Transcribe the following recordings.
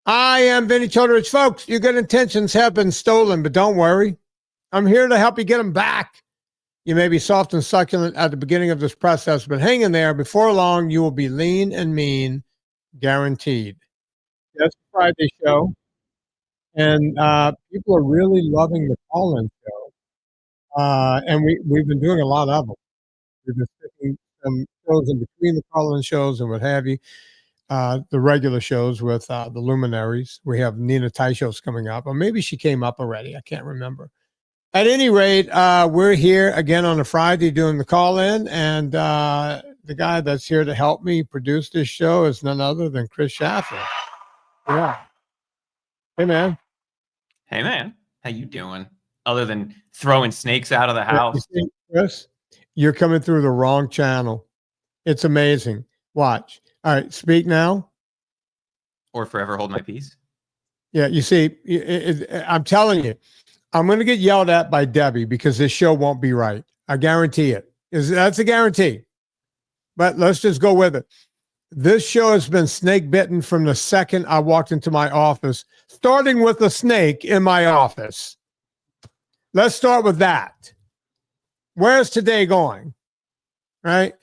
I am Vinnie Tortorich. Folks, your good intentions have been stolen, but don't worry. I'm here to help you get them back. You may be soft and succulent at the beginning of this process, but hang in there. Before long, you will be lean and mean, guaranteed. That's the Friday show. And people are really loving the call-in show. And we've been doing a lot of them. We've been sticking some shows in between the call-in shows and what have you. The regular shows with the luminaries. We have Nina Teichos coming up, or maybe she came up already. I can't remember. At any rate, we're here again on a Friday doing the call-in, and the guy that's here to help me produce this show is none other than Chris Shaffer. Yeah. Hey, man. Hey, man. How you doing? Other than throwing snakes out of the house. You see, Chris, you're coming through the wrong channel. It's amazing. Watch. All right, speak now. Or forever hold my peace. Yeah, you see, I'm telling you, I'm going to get yelled at by Debbie because this show won't be right. I guarantee it. That's a guarantee. But let's just go with it. This show has been snake bitten from the second I walked into my office, starting with a snake in my office. Let's start with that. Where's today going? Right?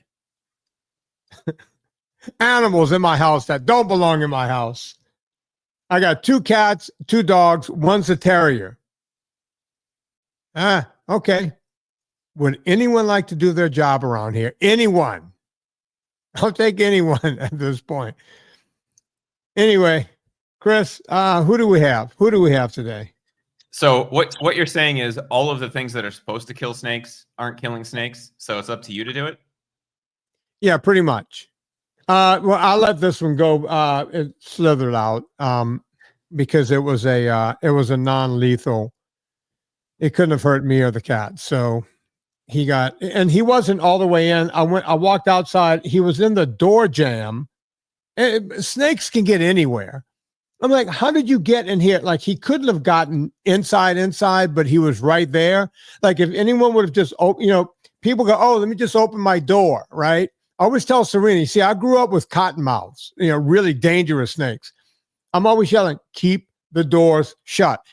Animals in my house that don't belong in my house. I got 2 cats, 2 dogs, one's a terrier. Okay. Would anyone like to do their job around here? Anyone? I'll take anyone at this point. Anyway, Chris, who do we have? Who do we have today? So what you're saying is all of the things that are supposed to kill snakes aren't killing snakes, so it's up to you to do it? Yeah, pretty much. Well, I'll let this one go. It slithered out because it was a non-lethal. It couldn't have hurt me or the cat. So and he wasn't all the way in. I walked outside. He was in the door jamb. Snakes can get anywhere. I'm like, how did you get in here? Like, he couldn't have gotten inside, but he was right there. Like, if anyone would have just opened, people go, oh, let me just open my door, right? I always tell Serena, see, I grew up with cottonmouths, really dangerous snakes. I'm always yelling, keep the doors shut.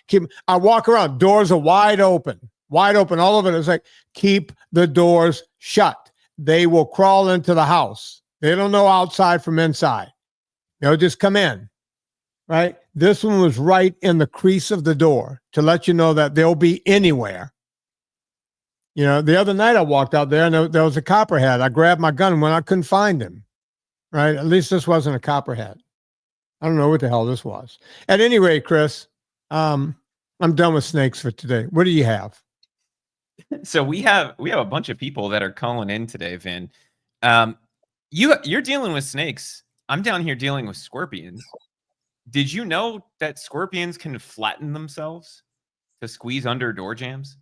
I walk around, doors are wide open, all of it. It's like, keep the doors shut. They will crawl into the house. They don't know outside from inside. They'll just come in, right? This one was right in the crease of the door to let you know that they'll be anywhere. The other night I walked out there and there was a copperhead. I grabbed my gun when I couldn't find him, right? At least this wasn't a copperhead. I don't know what the hell this was. At any rate, Chris, I'm done with snakes for today. What do you have? So we have a bunch of people that are calling in today, Vin. You're dealing with snakes. I'm down here dealing with scorpions. Did you know that scorpions can flatten themselves to squeeze under door jambs?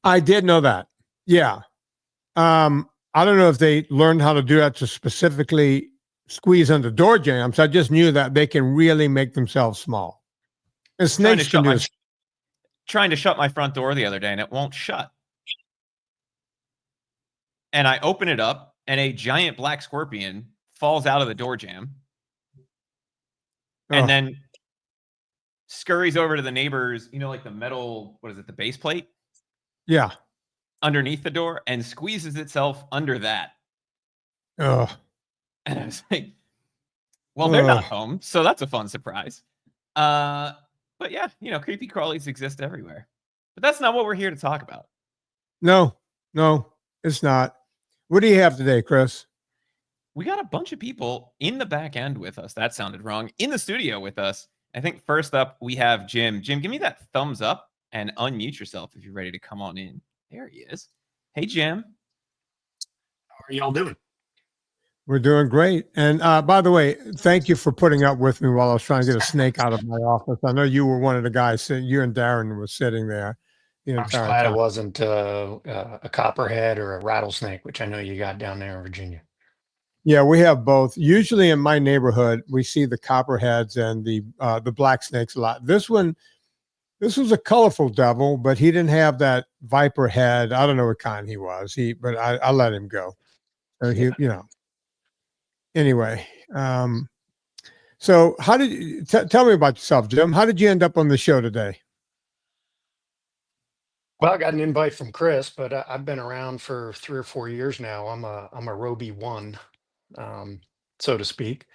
I did know that. Yeah. I don't know if they learned how to do that to specifically squeeze under door jambs. I just knew that they can really make themselves small. And snakes can do it. Trying to shut my front door the other day and it won't shut. And I open it up and a giant black scorpion falls out of the door jamb. And then scurries over to the neighbors, like the metal, what is it, the base plate? Yeah. Underneath the door and squeezes itself under that. Oh. And I was like, well, they're not home, so that's a fun surprise. But yeah, creepy crawlies exist everywhere. But that's not what we're here to talk about. No, it's not. What do you have today, Chris? We got a bunch of people in the back end with us. That sounded wrong. In the studio with us. I think first up, we have Jim. Jim, give me that thumbs up and unmute yourself if you're ready to come on in. There he is. Hey, Jim. How are y'all doing? We're doing great. And by the way, thank you for putting up with me while I was trying to get a snake out of my office. I know you were one of the guys sitting, you and Darren were sitting there. I'm just glad it wasn't a copperhead or a rattlesnake, which I know you got down there in Virginia. Yeah, we have both. Usually in my neighborhood, we see the copperheads and the black snakes a lot. This was a colorful devil, but he didn't have that viper head. I don't know what kind he was. But I let him go. Anyway, So how did you tell me about yourself, Jim? How did you end up on the show today? Well, I got an invite from Chris, but I've been around for 3 or 4 years now. I'm a Roby one, um, so to speak,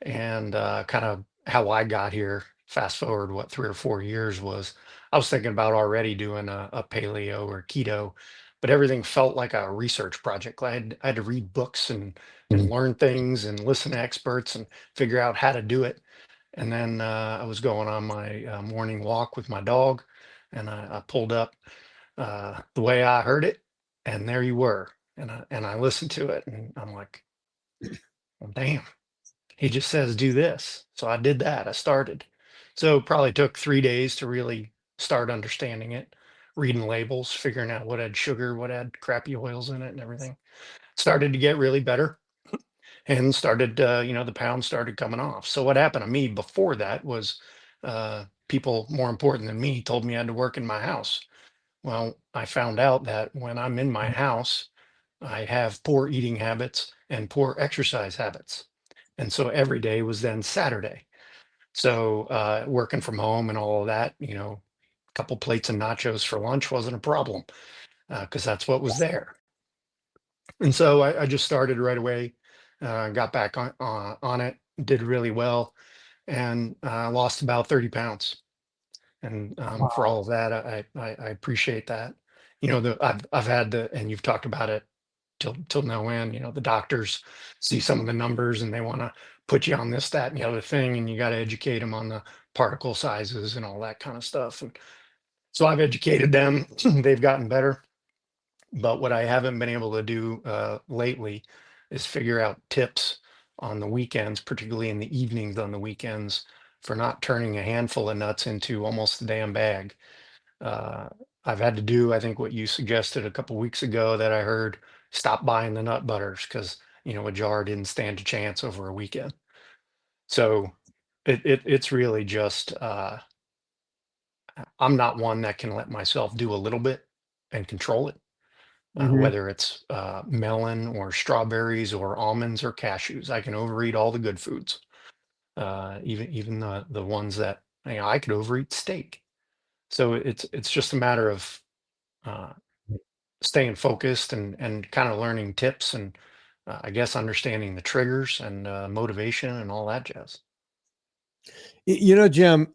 and kind of how I got here. Fast forward, what, 3 or 4 years was. I was thinking about already doing a paleo or keto, but everything felt like a research project. I had to read books and learn things and listen to experts and figure out how to do it. And then I was going on my morning walk with my dog, and I pulled up the way I heard it, and there you were. And I listened to it, and I'm like, well, damn, he just says do this. So I did that. I started. So it probably took 3 days to really start understanding it, reading labels, figuring out what had sugar, what had crappy oils in it, and everything. Started to get really better, and started, the pounds started coming off. So what happened to me before that was people more important than me told me I had to work in my house. Well, I found out that when I'm in my house, I have poor eating habits and poor exercise habits. And so every day was then Saturday. So working from home and all of that, a couple plates of nachos for lunch wasn't a problem because that's what was there. And so I just started right away, got back on it, did really well, and lost about 30 pounds. And for all of that, I appreciate that. I've had and you've talked about it till no end. The doctors see some of the numbers and they want to put you on this, that, and the other thing, and you got to educate them on the particle sizes and all that kind of stuff. And so I've educated them. They've gotten better. But what I haven't been able to do lately is figure out tips on the weekends, particularly in the evenings on the weekends, for not turning a handful of nuts into almost a damn bag. Uh, I've had to do, I think, what you suggested a couple weeks ago that I heard, stop buying the nut butters because, a jar didn't stand a chance over a weekend. So it's really just, I'm not one that can let myself do a little bit and control it. Mhm. Whether it's melon or strawberries or almonds or cashews. I can overeat all the good foods, even the ones that I could overeat steak. So it's just a matter of uh, staying focused and kind of learning tips and I guess understanding the triggers and motivation and all that jazz. Jim,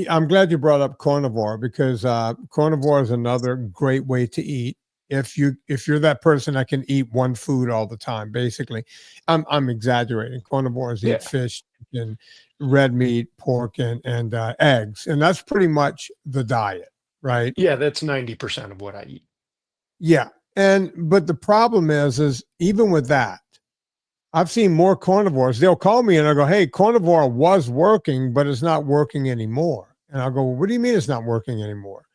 I'm glad you brought up carnivore because carnivore is another great way to eat. If you're that person that can eat one food all the time, basically, I'm exaggerating. Carnivores eat Yeah, fish and red meat, pork, and eggs, and that's pretty much the diet, right? yeah, that's 90% of what I eat. Yeah, but the problem is even with that, I've seen more carnivores. They'll call me and I'll go, "Hey, carnivore was working, but it's not working anymore." And I'll go, "What do you mean it's not working anymore?"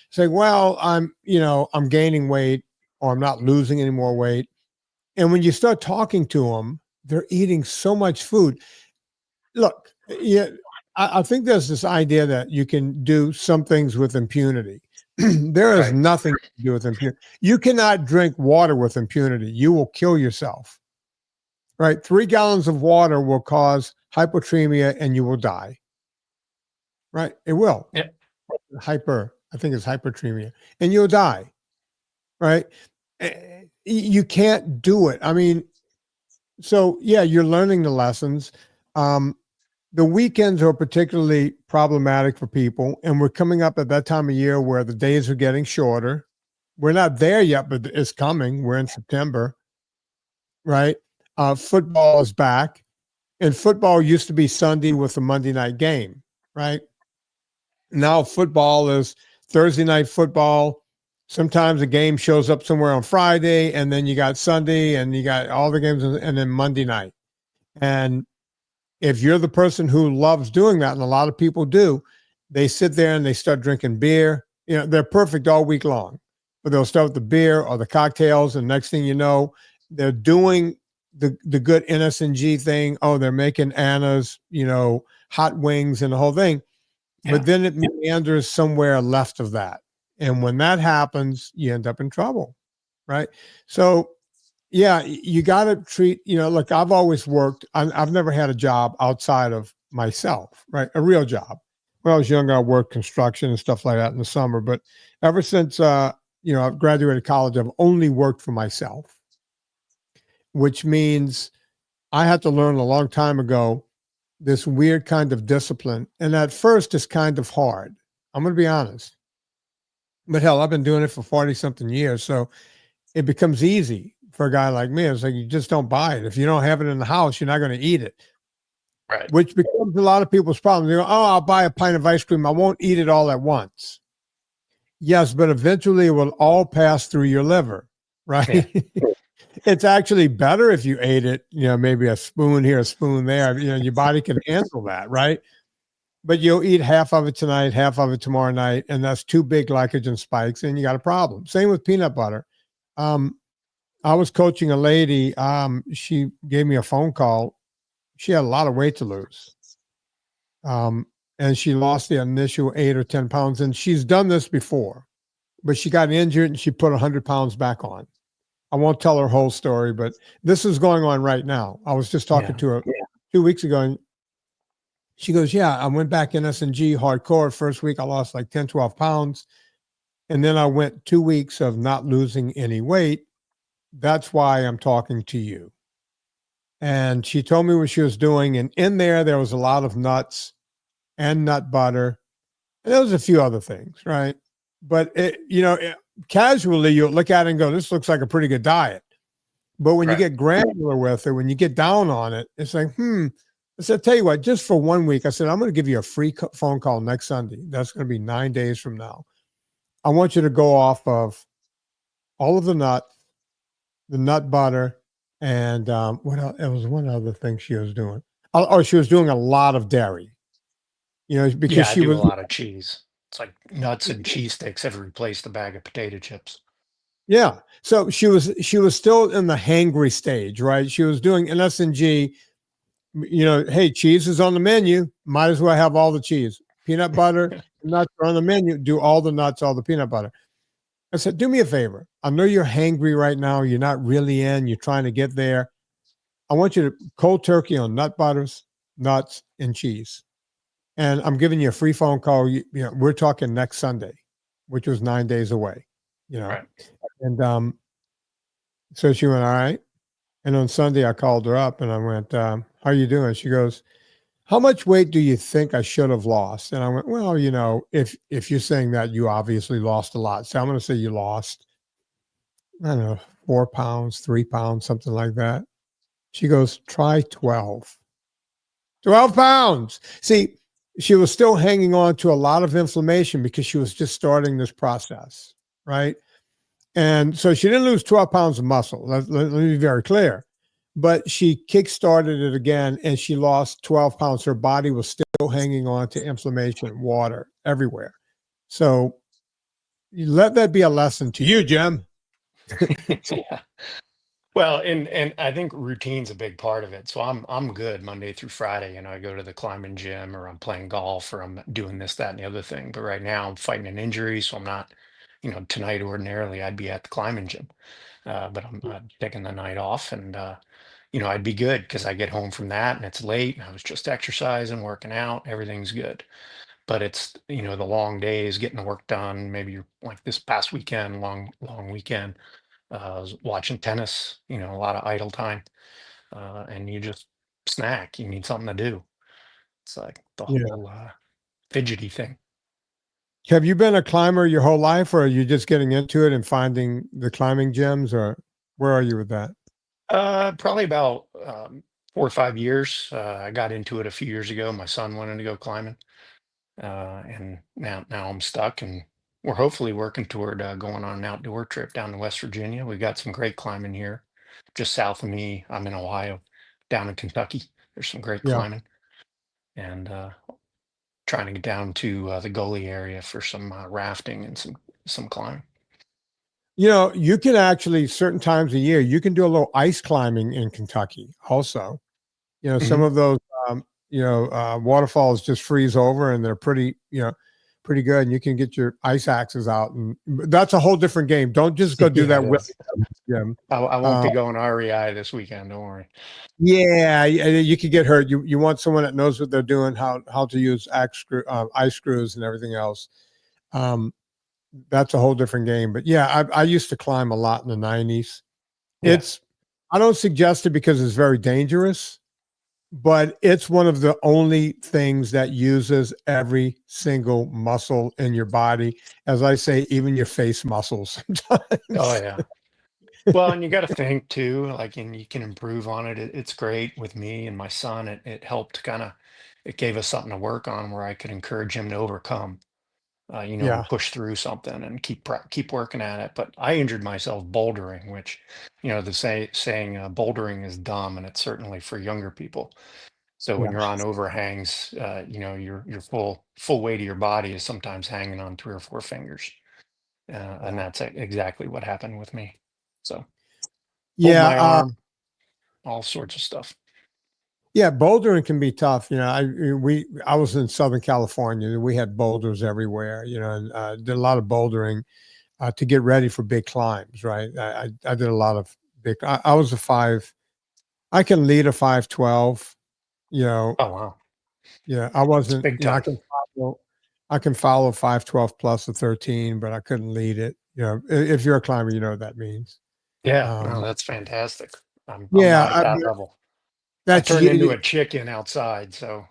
Say, "Well, I'm gaining weight or I'm not losing any more weight." And when you start talking to them, they're eating so much food. Look, yeah, I think there's this idea that you can do some things with impunity. There is Right. nothing to do with impunity. You cannot drink water with impunity. You will kill yourself. Right? 3 gallons of water will cause hypotremia and you will die. Right? It will. Yeah. I think it's hypertremia, and you'll die. Right? You can't do it. I mean, so yeah, you're learning the lessons. The weekends are particularly problematic for people, and we're coming up at that time of year where the days are getting shorter. We're not there yet, but it's coming. We're in September, right? Football is back. And football used to be Sunday with the Monday night game, right? Now football is Thursday night football. Sometimes a game shows up somewhere on Friday, and then you got Sunday, and you got all the games, and then Monday night. And if you're the person who loves doing that, and a lot of people do, they sit there and they start drinking beer. They're perfect all week long, but they'll start with the beer or the cocktails, and next thing you know, they're doing the good NSNG thing. Oh, they're making Anna's, hot wings and the whole thing. Yeah. But then it meanders somewhere left of that. And when that happens, you end up in trouble, right? So, yeah, you got to treat, look, I've always worked. I've never had a job outside of myself, right? A real job. When I was younger, I worked construction and stuff like that in the summer. But ever since, I've graduated college, I've only worked for myself, which means I had to learn a long time ago this weird kind of discipline. And at first, it's kind of hard. I'm going to be honest. But hell, I've been doing it for 40 something years. So it becomes easy for a guy like me. It's like, you just don't buy it. If you don't have it in the house, you're not going to eat it. Right. Which becomes a lot of people's problem. They go, oh, I'll buy a pint of ice cream. I won't eat it all at once. Yes, but eventually it will all pass through your liver, right? Yeah. It's actually better if you ate it, maybe a spoon here, a spoon there. Your body can handle that, right? But you'll eat half of it tonight, half of it tomorrow night, and that's 2 big glycogen spikes, and you got a problem. Same with peanut butter. I was coaching a lady. She gave me a phone call. She had a lot of weight to lose. And she lost the initial 8 or 10 pounds. And she's done this before, but she got injured and she put 100 pounds back on. I won't tell her whole story, but this is going on right now. I was just talking to her 2 weeks ago, and she goes, yeah, I went back NSNG hardcore. First week, I lost like 10, 12 pounds. And then I went 2 weeks of not losing any weight. That's why I'm talking to you. And she told me what she was doing. And in there was a lot of nuts and nut butter. And there was a few other things, right? But, casually, you'll look at it and go, this looks like a pretty good diet. But when you get granular with it, when you get down on it, it's like, I said, tell you what, just for 1 week, I said, I'm going to give you a free phone call next Sunday. That's going to be 9 days from now. I want you to go off of all of the nuts, the nut butter, and what else? There was one other thing she was doing. She was doing a lot of dairy. Because she was a lot of cheese. It's like nuts and cheese sticks have replaced the bag of potato chips. Yeah. So she was still in the hangry stage, right? She was doing NSNG. Hey, cheese is on the menu. Might as well have all the cheese. Peanut butter, nuts are on the menu. Do all the nuts, all the peanut butter. I said, do me a favor. I know you're hangry right now. You're not really in. You're trying to get there. I want you to cold turkey on nut butters, nuts, and cheese. And I'm giving you a free phone call. We're talking next Sunday, which was 9 days away. Right. And so she went, all right. And on Sunday, I called her up and I went, how are you doing? She goes, how much weight do you think I should have lost? And I went, well, if you're saying that, you obviously lost a lot. So I'm going to say you lost, I don't know, 4 pounds, 3 pounds, something like that. She goes, try 12. 12 pounds. See, she was still hanging on to a lot of inflammation because she was just starting this process, right? And so she didn't lose 12 pounds of muscle. Let me be very clear. But she kick-started it again, and she lost 12 pounds. Her body was still hanging on to inflammation, water everywhere. So you let that be a lesson to you, Jim. Yeah. Well, and I think routine's a big part of it. So I'm good Monday through Friday. I go to the climbing gym, or I'm playing golf, or I'm doing this, that, and the other thing. But right now I'm fighting an injury, so I'm not. Tonight ordinarily I'd be at the climbing gym, but I'm taking the night off, and I'd be good because I get home from that and it's late, and I was just exercising, working out, everything's good. But it's the long days, getting the work done. Maybe you're like this past weekend, long weekend. I was watching tennis, a lot of idle time, and you just snack. You need something to do. It's like the Yeah. whole fidgety thing. Have you been a climber your whole life, or are you just getting into it and finding the climbing gyms, or where are you with that? Probably about 4 or 5 years. I got into it a few years ago. My son wanted to go climbing, and now I'm stuck, and we're hopefully working toward going on an outdoor trip down to West Virginia. We got some great climbing here, just south of me. I'm in Ohio, down in Kentucky. There's some great Yeah. climbing, and trying to get down to the Gully area for some rafting and some climbing. You can actually, certain times a year, you can do a little ice climbing in Kentucky also. Some of those, waterfalls just freeze over and they're pretty, pretty good, and you can get your ice axes out, and that's a whole different game. Don't just go do Yeah, that it with is. Jim. I won't be going REI this weekend. Don't worry. Yeah, you could get hurt. You want someone that knows what they're doing, how to use ice screws and everything else. That's a whole different game. But yeah, I used to climb a lot in the 90s. Yeah. I don't suggest it because it's very dangerous, but it's one of the only things that uses every single muscle in your body. As I say, even your face muscles sometimes. Oh yeah. Well, and you got to think too, like, and you can improve on it. It's great with me and my son. It helped it gave us something to work on where I could encourage him to overcome, Yeah. and push through something and keep working at it. But I injured myself bouldering, which, saying bouldering is dumb, and it's certainly for younger people. So when Yeah. you're on overhangs, your full weight of your body is sometimes hanging on 3 or 4 fingers, and that's exactly what happened with me. So pulled Yeah. my arm, all sorts of stuff. Yeah, bouldering can be tough. I was in Southern California. We had boulders everywhere. And did a lot of bouldering to get ready for big climbs. Right, I did a lot of big. I was a five. I can lead a 512. Oh wow, I it's wasn't. big time. I can follow 512 plus a 13, but I couldn't lead it. If you're a climber, you know what that means. Yeah, no, Um, that's fantastic. I'm yeah, not at that level. I that's turned into a chicken outside, so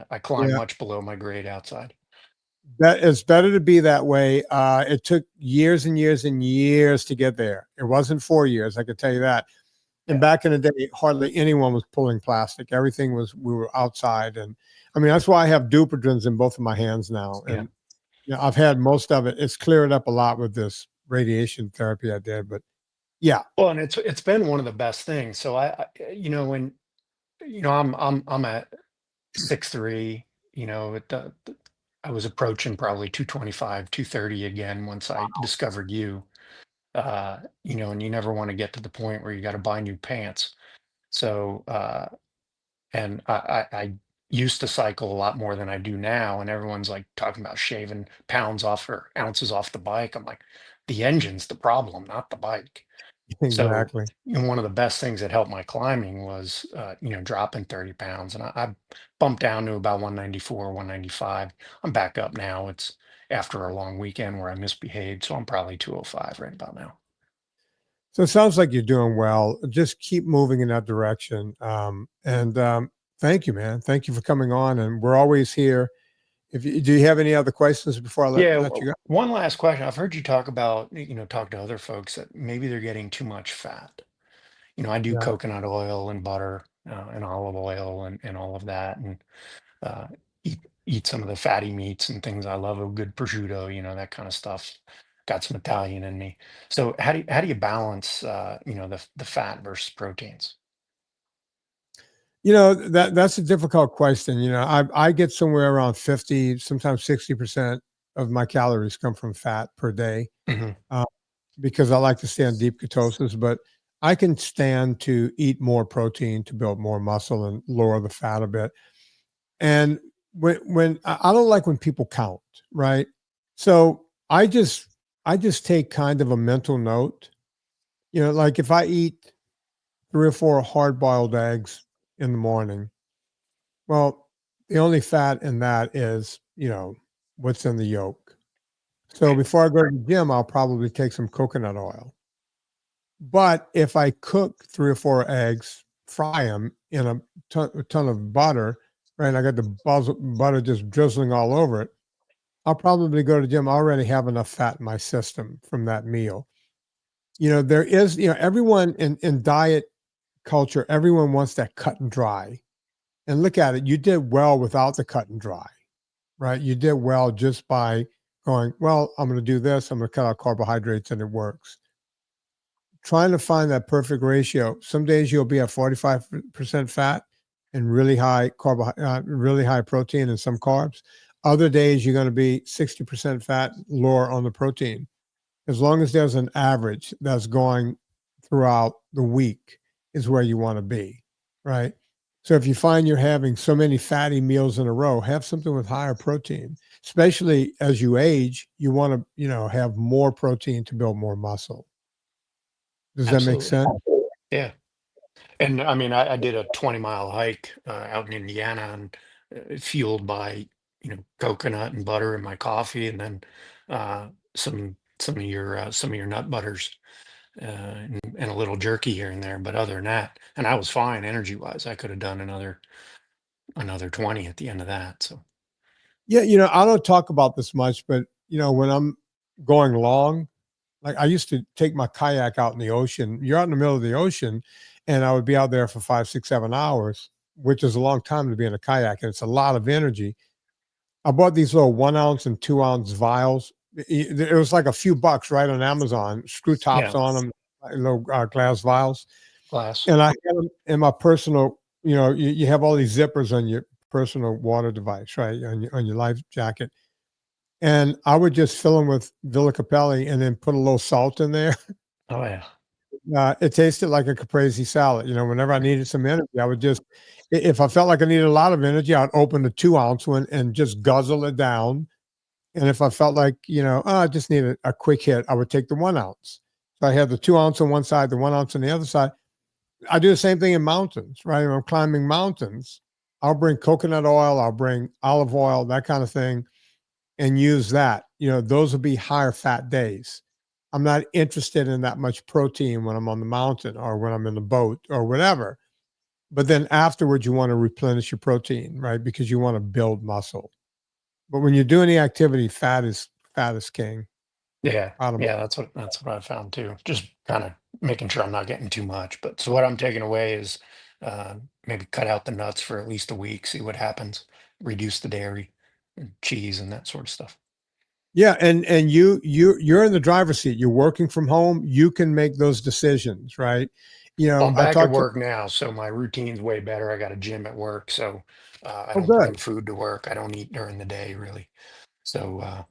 I climb yeah. much below my grade outside. That it's better to be that way. It took years and years and years to get there. It wasn't 4 years, I could tell you that. And Yeah, back in the day, hardly anyone was pulling plastic. We were outside. And I mean, that's why I have Duperdrins in both of my hands now. yeah. And I've had most of it. It's cleared up a lot with this radiation therapy I did. But yeah, Well, and it's been one of the best things. So when I'm at 6'3", I was approaching probably 225, 230 again once I discovered you. And you never want to get to the point where you got to buy new pants. So, and I used to cycle a lot more than I do now, and everyone's like talking about shaving pounds off or ounces off the bike. I'm like, the engine's the problem, not the bike. So, exactly. one of the best things that helped my climbing was, dropping 30 pounds, and I bumped down to about 194, 195. I'm back up now. It's after a long weekend where I misbehaved, so I'm probably 205 right about now. So it sounds like you're doing well. Just keep moving in that direction. Thank you, man. Thank you for coming on. And we're always here. Do you have any other questions before I Yeah, let you go? one last question. I've heard you talk about, talk to other folks that maybe they're getting too much fat. I do Yeah. coconut oil and butter, and olive oil and all of that, and uh, eat some of the fatty meats and things. I love a good prosciutto, that kind of stuff. Got some Italian in me. So how do you balance, the fat versus proteins? That's a difficult question. I get somewhere around 50, sometimes 60% of my calories come from fat per day. Hmm. Uh, because I like to stay on deep ketosis, but I can stand to eat more protein to build more muscle and lower the fat a bit. And when I don't like when people count, right? So I just take kind of a mental note. Like if I eat 3 or 4 hard-boiled eggs in the morning, well, the only fat in that is, what's in the yolk. So Right. before I go to the gym, I'll probably take some coconut oil. But if I cook 3 or 4 eggs, fry them in a ton of butter, right? And I got the butter just drizzling all over it. I'll probably go to the gym. I already have enough fat in my system from that meal. There is, everyone in diet culture, everyone wants that cut and dry. And look at it. You did well without the cut and dry, right? You did well just by going, well, I'm going to do this. I'm going to cut out carbohydrates and it works. Trying to find that perfect ratio. Some days you'll be at 45% fat and really high protein and some carbs. Other days you're going to be 60% fat, lower on the protein. As long as there's an average that's going throughout the week is where you want to be, right? So if you find you're having so many fatty meals in a row, have something with higher protein. Especially as you age, you want to, have more protein to build more muscle. Does that make Absolutely. sense? Yeah. And I mean, I did a 20-mile hike out in Indiana, and fueled by, coconut and butter in my coffee, and then some of your nut butters, and a little jerky here and there. But other than that, and I was fine energy wise. I could have done another 20 at the end of that. So Yeah, I don't talk about this much, but when I'm going long, like I used to take my kayak out in the ocean. You're out in the middle of the ocean, and I would be out there for 5, 6, 7 hours, which is a long time to be in a kayak, and it's a lot of energy. I bought these little 1 ounce and 2 ounce vials. It was like a few bucks right on Amazon, screw tops yeah, on them, little glass vials. glass. And I had them in my personal, you have all these zippers on your personal water device, right? On your life jacket. And I would just fill them with Villa Capelli and then put a little salt in there. Oh yeah. It tasted like a caprese salad. Whenever I needed some energy, I would just, if I felt like I needed a lot of energy, I'd open the 2 ounce one and just guzzle it down. And if I felt like, I just need a quick hit, I would take the 1 ounce. So I had the 2 ounce on one side, the 1 ounce on the other side. I do the same thing in mountains, right? When I'm climbing mountains, I'll bring coconut oil, I'll bring olive oil, that kind of thing, and use that. Those will be higher fat days. I'm not interested in that much protein when I'm on the mountain or when I'm in the boat or whatever. But then afterwards, you want to replenish your protein, right? Because you want to build muscle. But when you're doing the activity, fat is king. Yeah, Bottom yeah, that's what I found too. Just kind of making sure I'm not getting too much. But so what I'm taking away is maybe cut out the nuts for at least a week, see what happens, reduce the dairy and cheese and that sort of stuff. Yeah, and you're in the driver's seat. You're working from home. You can make those decisions, right? Well, I'm I back at talked to. work now, so my routine's way better. I got a gym at work, so I Oh, don't bring good. food to work. I don't eat during the day really. So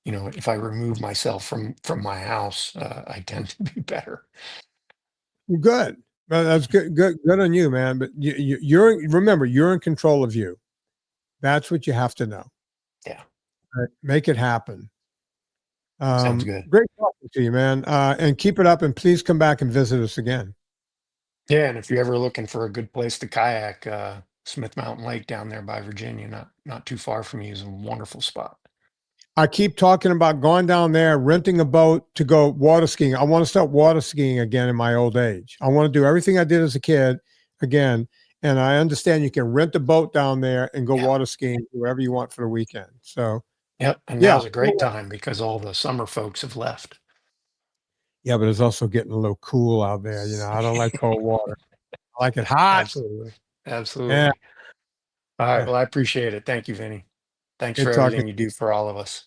if I remove myself from my house, I tend to be better. Good. Well, that's good. Good on you, man. But remember, you're in control of you. That's what you have to know. Yeah, Right? Make it happen. sounds good. Great talking to you, man. And keep it up, and please come back and visit us again. Yeah, and if you're ever looking for a good place to kayak, Smith Mountain Lake down there by Virginia, not too far from you, is a wonderful spot. I keep talking about going down there, renting a boat to go water skiing. I want to start water skiing again in my old age. I want to do everything I did as a kid again. And I understand you can rent a boat down there and go Yeah. water skiing wherever you want for the weekend. So, Yep, and yeah. now's a great time because all the summer folks have left. Yeah, but it's also getting a little cool out there. I don't like cold water. I like it hot. Absolutely. Absolutely. Yeah. All right. Yeah. Well, I appreciate it. Thank you, Vinny. Thanks Good for talking. everything you do for all of us.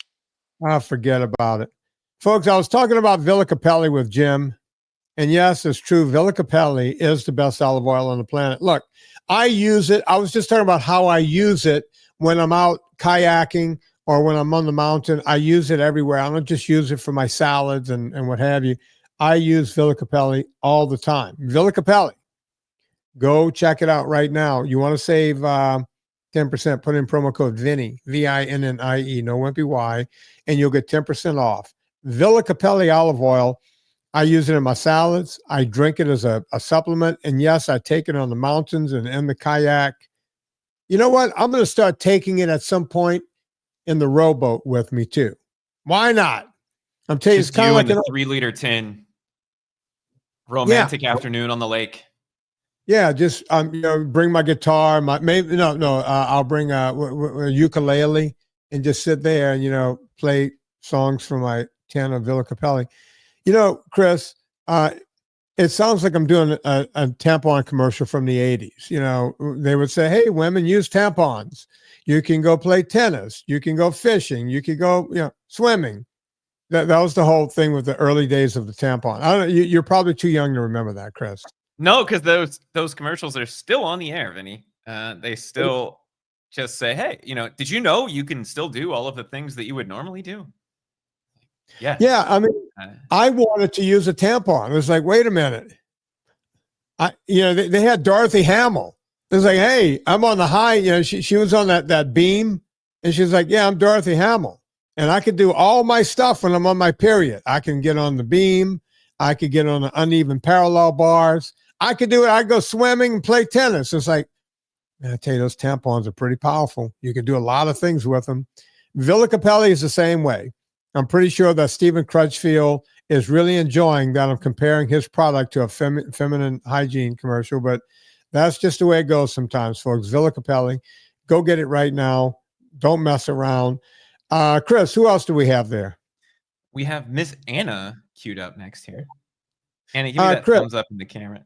Forget about it. Folks, I was talking about Villa Capelli with Jim. And yes, it's true. Villa Capelli is the best olive oil on the planet. Look, I use it. I was just talking about how I use it when I'm out kayaking or when I'm on the mountain. I use it everywhere. I don't just use it for my salads and what have you. I use Villa Capelli all the time. Villa Capelli. Go check it out right now. You want to save 10%, put in promo code Vinnie, VINNIE, no wimpy Y, and you'll get 10% off. Villa Capelli olive oil. I use it in my salads. I drink it as a supplement. And yes, I take it on the mountains and in the kayak. You know what? I'm going to start taking it at some point in the rowboat with me too. Why not? I'm telling you, it's Just kind you of in like the 3-liter tin. Romantic afternoon on the lake. Yeah, just bring my guitar, I'll bring a ukulele and just sit there and play songs from my tin of Villa Capelli. Chris, it sounds like I'm doing a tampon commercial from the 80s. They would say, hey, women, use tampons. You can go play tennis. You can go fishing. You can go swimming. That was the whole thing with the early days of the tampon. I don't know. You're probably too young to remember that, Chris. No, because those commercials are still on the air, Vinny. They still just say, hey, did you know you can still do all of the things that you would normally do? Yeah. Yeah. I mean, I wanted to use a tampon. It was like, wait a minute. They had Dorothy Hamill. It's like, hey, I'm on the high. You know, she was on that beam, and she's like, yeah, I'm Dorothy Hamill, and I can do all my stuff when I'm on my period. I can get on the beam. I could get on the uneven parallel bars. I could do it. I go swimming and play tennis. It's like, man, I tell you, those tampons are pretty powerful. You can do a lot of things with them. Villa Capelli is the same way. I'm pretty sure that Stephen Crutchfield is really enjoying that I'm comparing his product to a feminine hygiene commercial, but that's just the way it goes sometimes, folks. Villa Capelli, go get it right now. Don't mess around. Chris, who else do we have there? We have Miss Anna queued up next here. Anna, give me that Chris, thumbs up in the camera.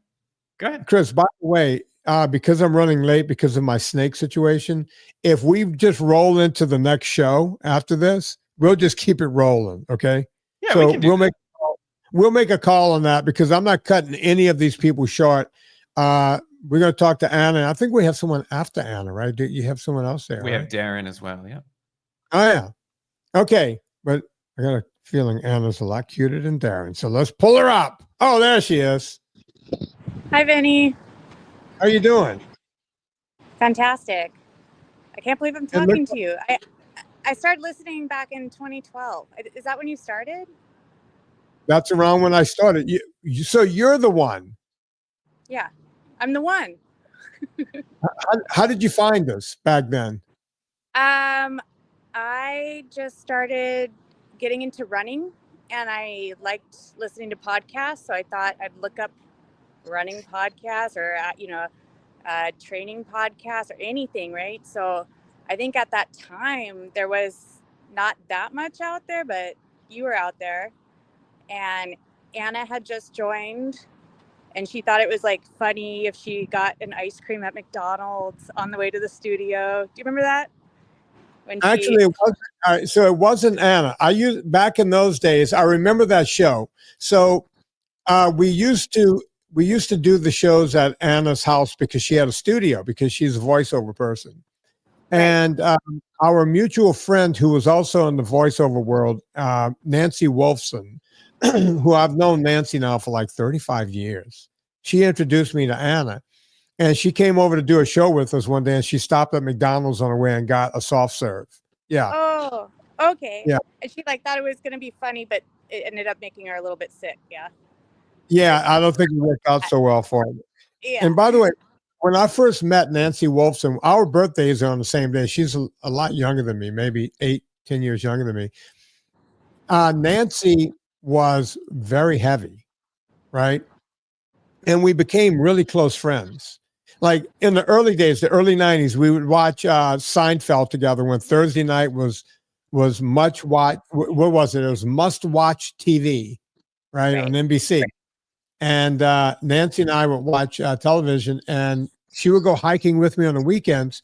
Go ahead. Chris, by the way, because I'm running late because of my snake situation, if we just roll into the next show after this, we'll just keep it rolling, okay? Yeah, so we can do that. We'll make a call on that because I'm not cutting any of these people short. We're going to talk to Anna. I think we have someone after Anna, right? Do you have someone else there? We right? have Darren as well. Yeah. Oh, yeah. Okay. But I got a feeling Anna's a lot cuter than Darren. So let's pull her up. Oh, there she is. Hi, Vinnie. How you doing? Fantastic. I can't believe I'm talking to you. I started listening back in 2012. Is that when you started? That's around when I started. So you're the one. Yeah, I'm the one. How did you find us back then? I just started getting into running, and I liked listening to podcasts. So I thought I'd look up running podcasts or training podcasts or anything, right? So I think at that time there was not that much out there, but you were out there, and Anna had just joined. And she thought it was like funny if she got an ice cream at McDonald's on the way to the studio. Do you remember that? Actually, it wasn't. So it wasn't Anna. Back in those days. I remember that show. So we used to do the shows at Anna's house because she had a studio because she's a voiceover person, and our mutual friend who was also in the voiceover world, Nancy Wolfson. Who I've known Nancy now for like 35 years. She introduced me to Anna, and she came over to do a show with us one day, and she stopped at McDonald's on her way and got a soft serve. Yeah. Oh, okay. Yeah. And she thought it was going to be funny, but it ended up making her a little bit sick. Yeah. Yeah, I don't think it worked out so well for her. Yeah. And by the way, when I first met Nancy Wolfson, our birthdays are on the same day. She's a lot younger than me, maybe 8-10 years younger than me. Nancy was very heavy, right? And we became really close friends. Like in the early days, the early 90s, we would watch Seinfeld together when Thursday night was much watch. What was it? It was must watch TV, right, on NBC. And Nancy and I would watch television, and she would go hiking with me on the weekends,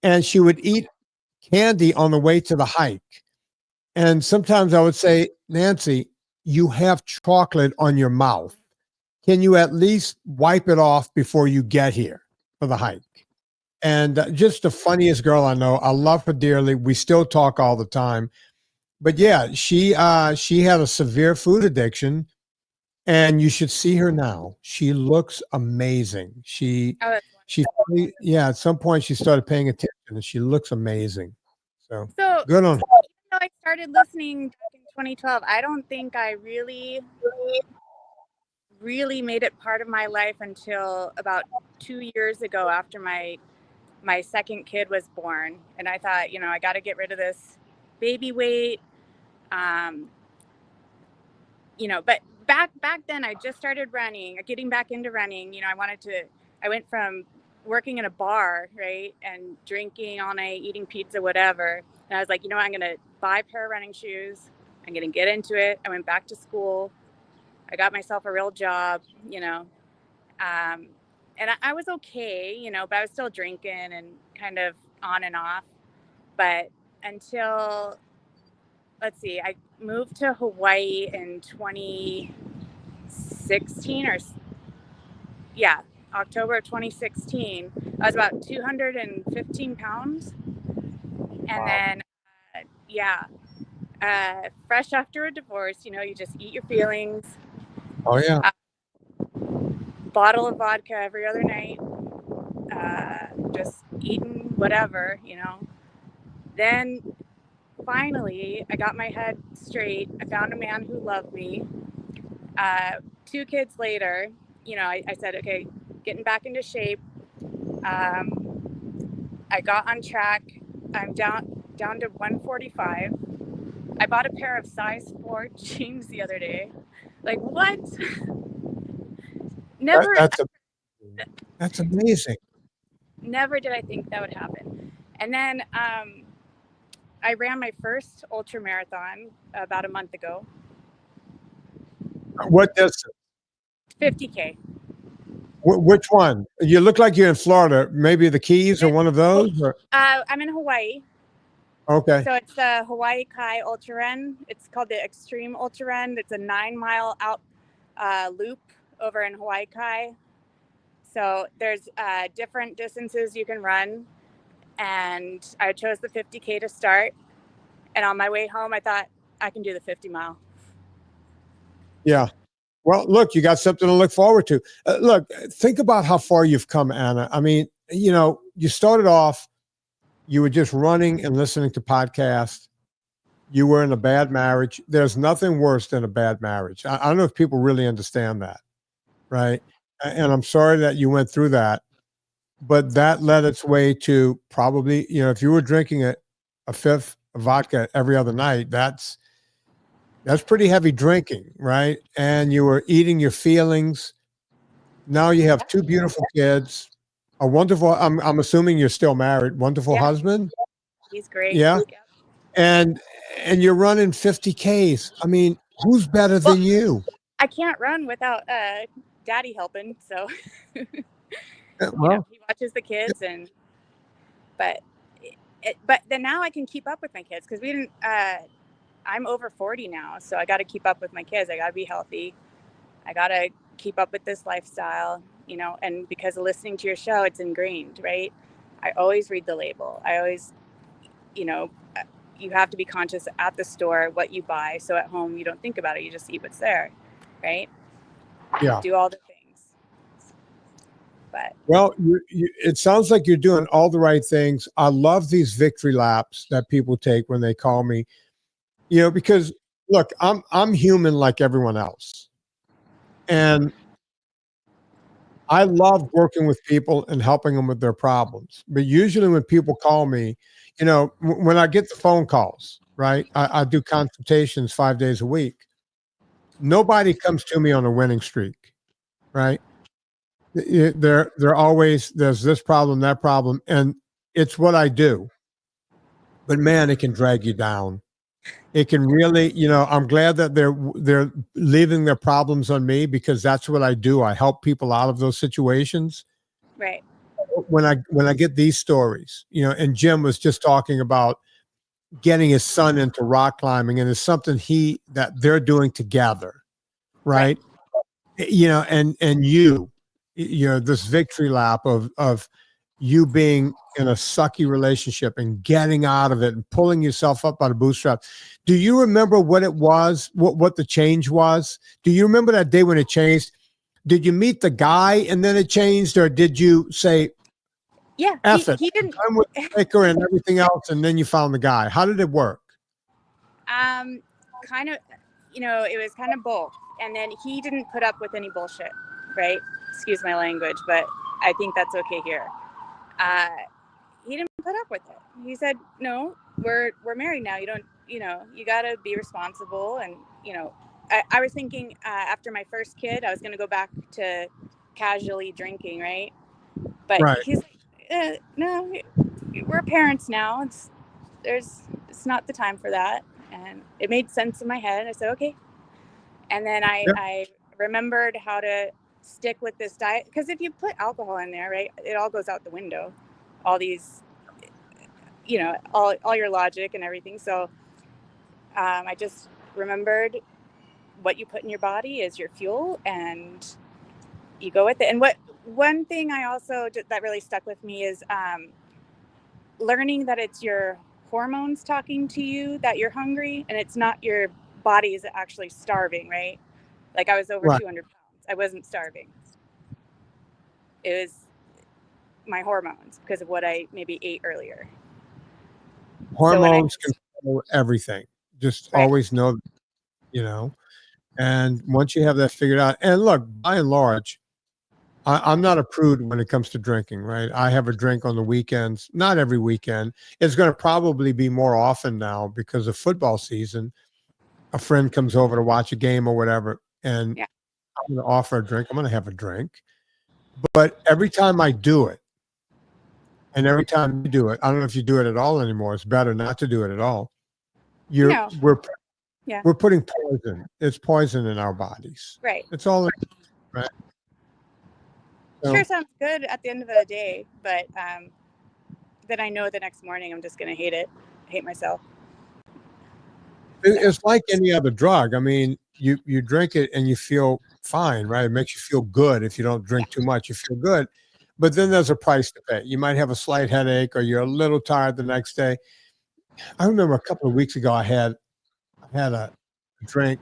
and she would eat candy on the way to the hike. And sometimes I would say, Nancy, you have chocolate on your mouth. Can you at least wipe it off before you get here for the hike? And just the funniest girl I know. I love her dearly. We still talk all the time. But yeah, she had a severe food addiction, and you should see her now. She looks amazing. At some point she started paying attention, and she looks amazing. So good on her. I started listening back in 2012. I don't think I really made it part of my life until about 2 years ago after my second kid was born. And I thought, I got to get rid of this baby weight. But back then I just started getting back into running. I went from working in a bar, right, and drinking all night, eating pizza, whatever. And I was like, I'm going to buy a pair of running shoes. I'm going to get into it. I went back to school. I got myself a real job, and I was okay, but I was still drinking and kind of on and off. But until, I moved to Hawaii in 2016 October of 2016. I was about 215 pounds. And then, fresh after a divorce, you just eat your feelings. Oh, yeah. Bottle of vodka every other night. just eating whatever, Then finally, I got my head straight. I found a man who loved me. 2 kids later, I said, okay, getting back into shape. I got on track. I'm down to 145. I bought a pair of size 4 jeans the other day. Like, what? Never. That's amazing. Never did I think that would happen. And then I ran my first ultramarathon about a month ago. What distance? 50K. Which one? You look like you're in Florida. Maybe the Keys or one of those? Or? I'm in Hawaii. Okay. So it's the Hawaii Kai Ultra Run. It's called the Extreme Ultra Run. It's a 9-mile out loop over in Hawaii Kai. So there's different distances you can run. And I chose the 50K to start. And on my way home, I thought I can do the 50-mile. Yeah. Well, look, you got something to look forward to. Look, think about how far you've come, Anna. I mean, you started off, you were just running and listening to podcasts. You were in a bad marriage. There's nothing worse than a bad marriage. I don't know if people really understand that, right? And I'm sorry that you went through that, but that led its way to probably, if you were drinking a fifth of vodka every other night, that's pretty heavy drinking, right? And you were eating your feelings. Now you have 2 beautiful kids, a wonderful, I'm assuming you're still married, wonderful husband. He's great. Yeah. And you're running 50Ks. I mean, who's better than you? I can't run without daddy helping. So, Well, he watches the kids but then now I can keep up with my kids because we didn't, I'm over 40 now. So I got to keep up with my kids. I got to be healthy. I got to keep up with this lifestyle, and because of listening to your show, it's ingrained, right? I always read the label. I always, you have to be conscious at the store what you buy. So at home, you don't think about it. You just eat what's there, right? Yeah. Do all the things. But well, it sounds like you're doing all the right things. I love these victory laps that people take when they call me, because look, I'm human like everyone else. And I love working with people and helping them with their problems. But usually when people call me, when I get the phone calls, right, I do consultations 5 days a week. Nobody comes to me on a winning streak, right? They're always, there's this problem, that problem, and it's what I do. But man, it can drag you down. It can really, I'm glad that they're leaving their problems on me because that's what I do. I help people out of those situations. right. When I get these stories, and Jim was just talking about getting his son into rock climbing, and it's something that they're doing together, right? And this victory lap of you being in a sucky relationship and getting out of it and pulling yourself up by the bootstrap. Do you remember what it was, what the change was? Do you remember that day when it changed? Did you meet the guy and then it changed, or did you say, yeah, he didn't, I'm with the liquor and everything else, and then you found the guy? How did it work? kind of, it was kind of both. And then he didn't put up with any bullshit, right? Excuse my language, but I think that's okay here. He didn't put up with it. He said, no, we're married now. You don't, you got to be responsible. And, I was thinking after my first kid, I was going to go back to casually drinking, right? But Right. he's like, no, we're parents now. It's not the time for that. And it made sense in my head. I said, okay. And then I remembered how to stick with this diet, because if you put alcohol in there, right, it all goes out the window. All these, all your logic and everything. So I just remembered what you put in your body is your fuel, and you go with it. And one thing I also that really stuck with me is learning that it's your hormones talking to you that you're hungry, and it's not your body is actually starving, right? Like I was over 200 pounds. I wasn't starving. It was my hormones because of what I maybe ate earlier. Hormones control everything. Just Right. always know, you know, and once you have that figured out, and look, by and large, I'm not a prude when it comes to drinking, right? I have a drink on the weekends, not every weekend. It's going to probably be more often now because of football season. A friend comes over to watch a game or whatever, and Yeah. I'm going to offer a drink. I'm going to have a drink. But every time I do it, and every time you do it, I don't know if you do it at all anymore. It's better not to do it at all. No. Yeah. We're putting poison. It's poison in our bodies. Right. It's all right. So, Sure sounds good at the end of the day, but then I know the next morning I'm just going to hate myself. it's like any other drug. I mean, you drink it and you feel fine, right? It makes you feel good. If you don't drink too much, you feel good. But then there's a price to pay. You might have a slight headache or you're a little tired the next day. I remember a couple of weeks ago I had a drink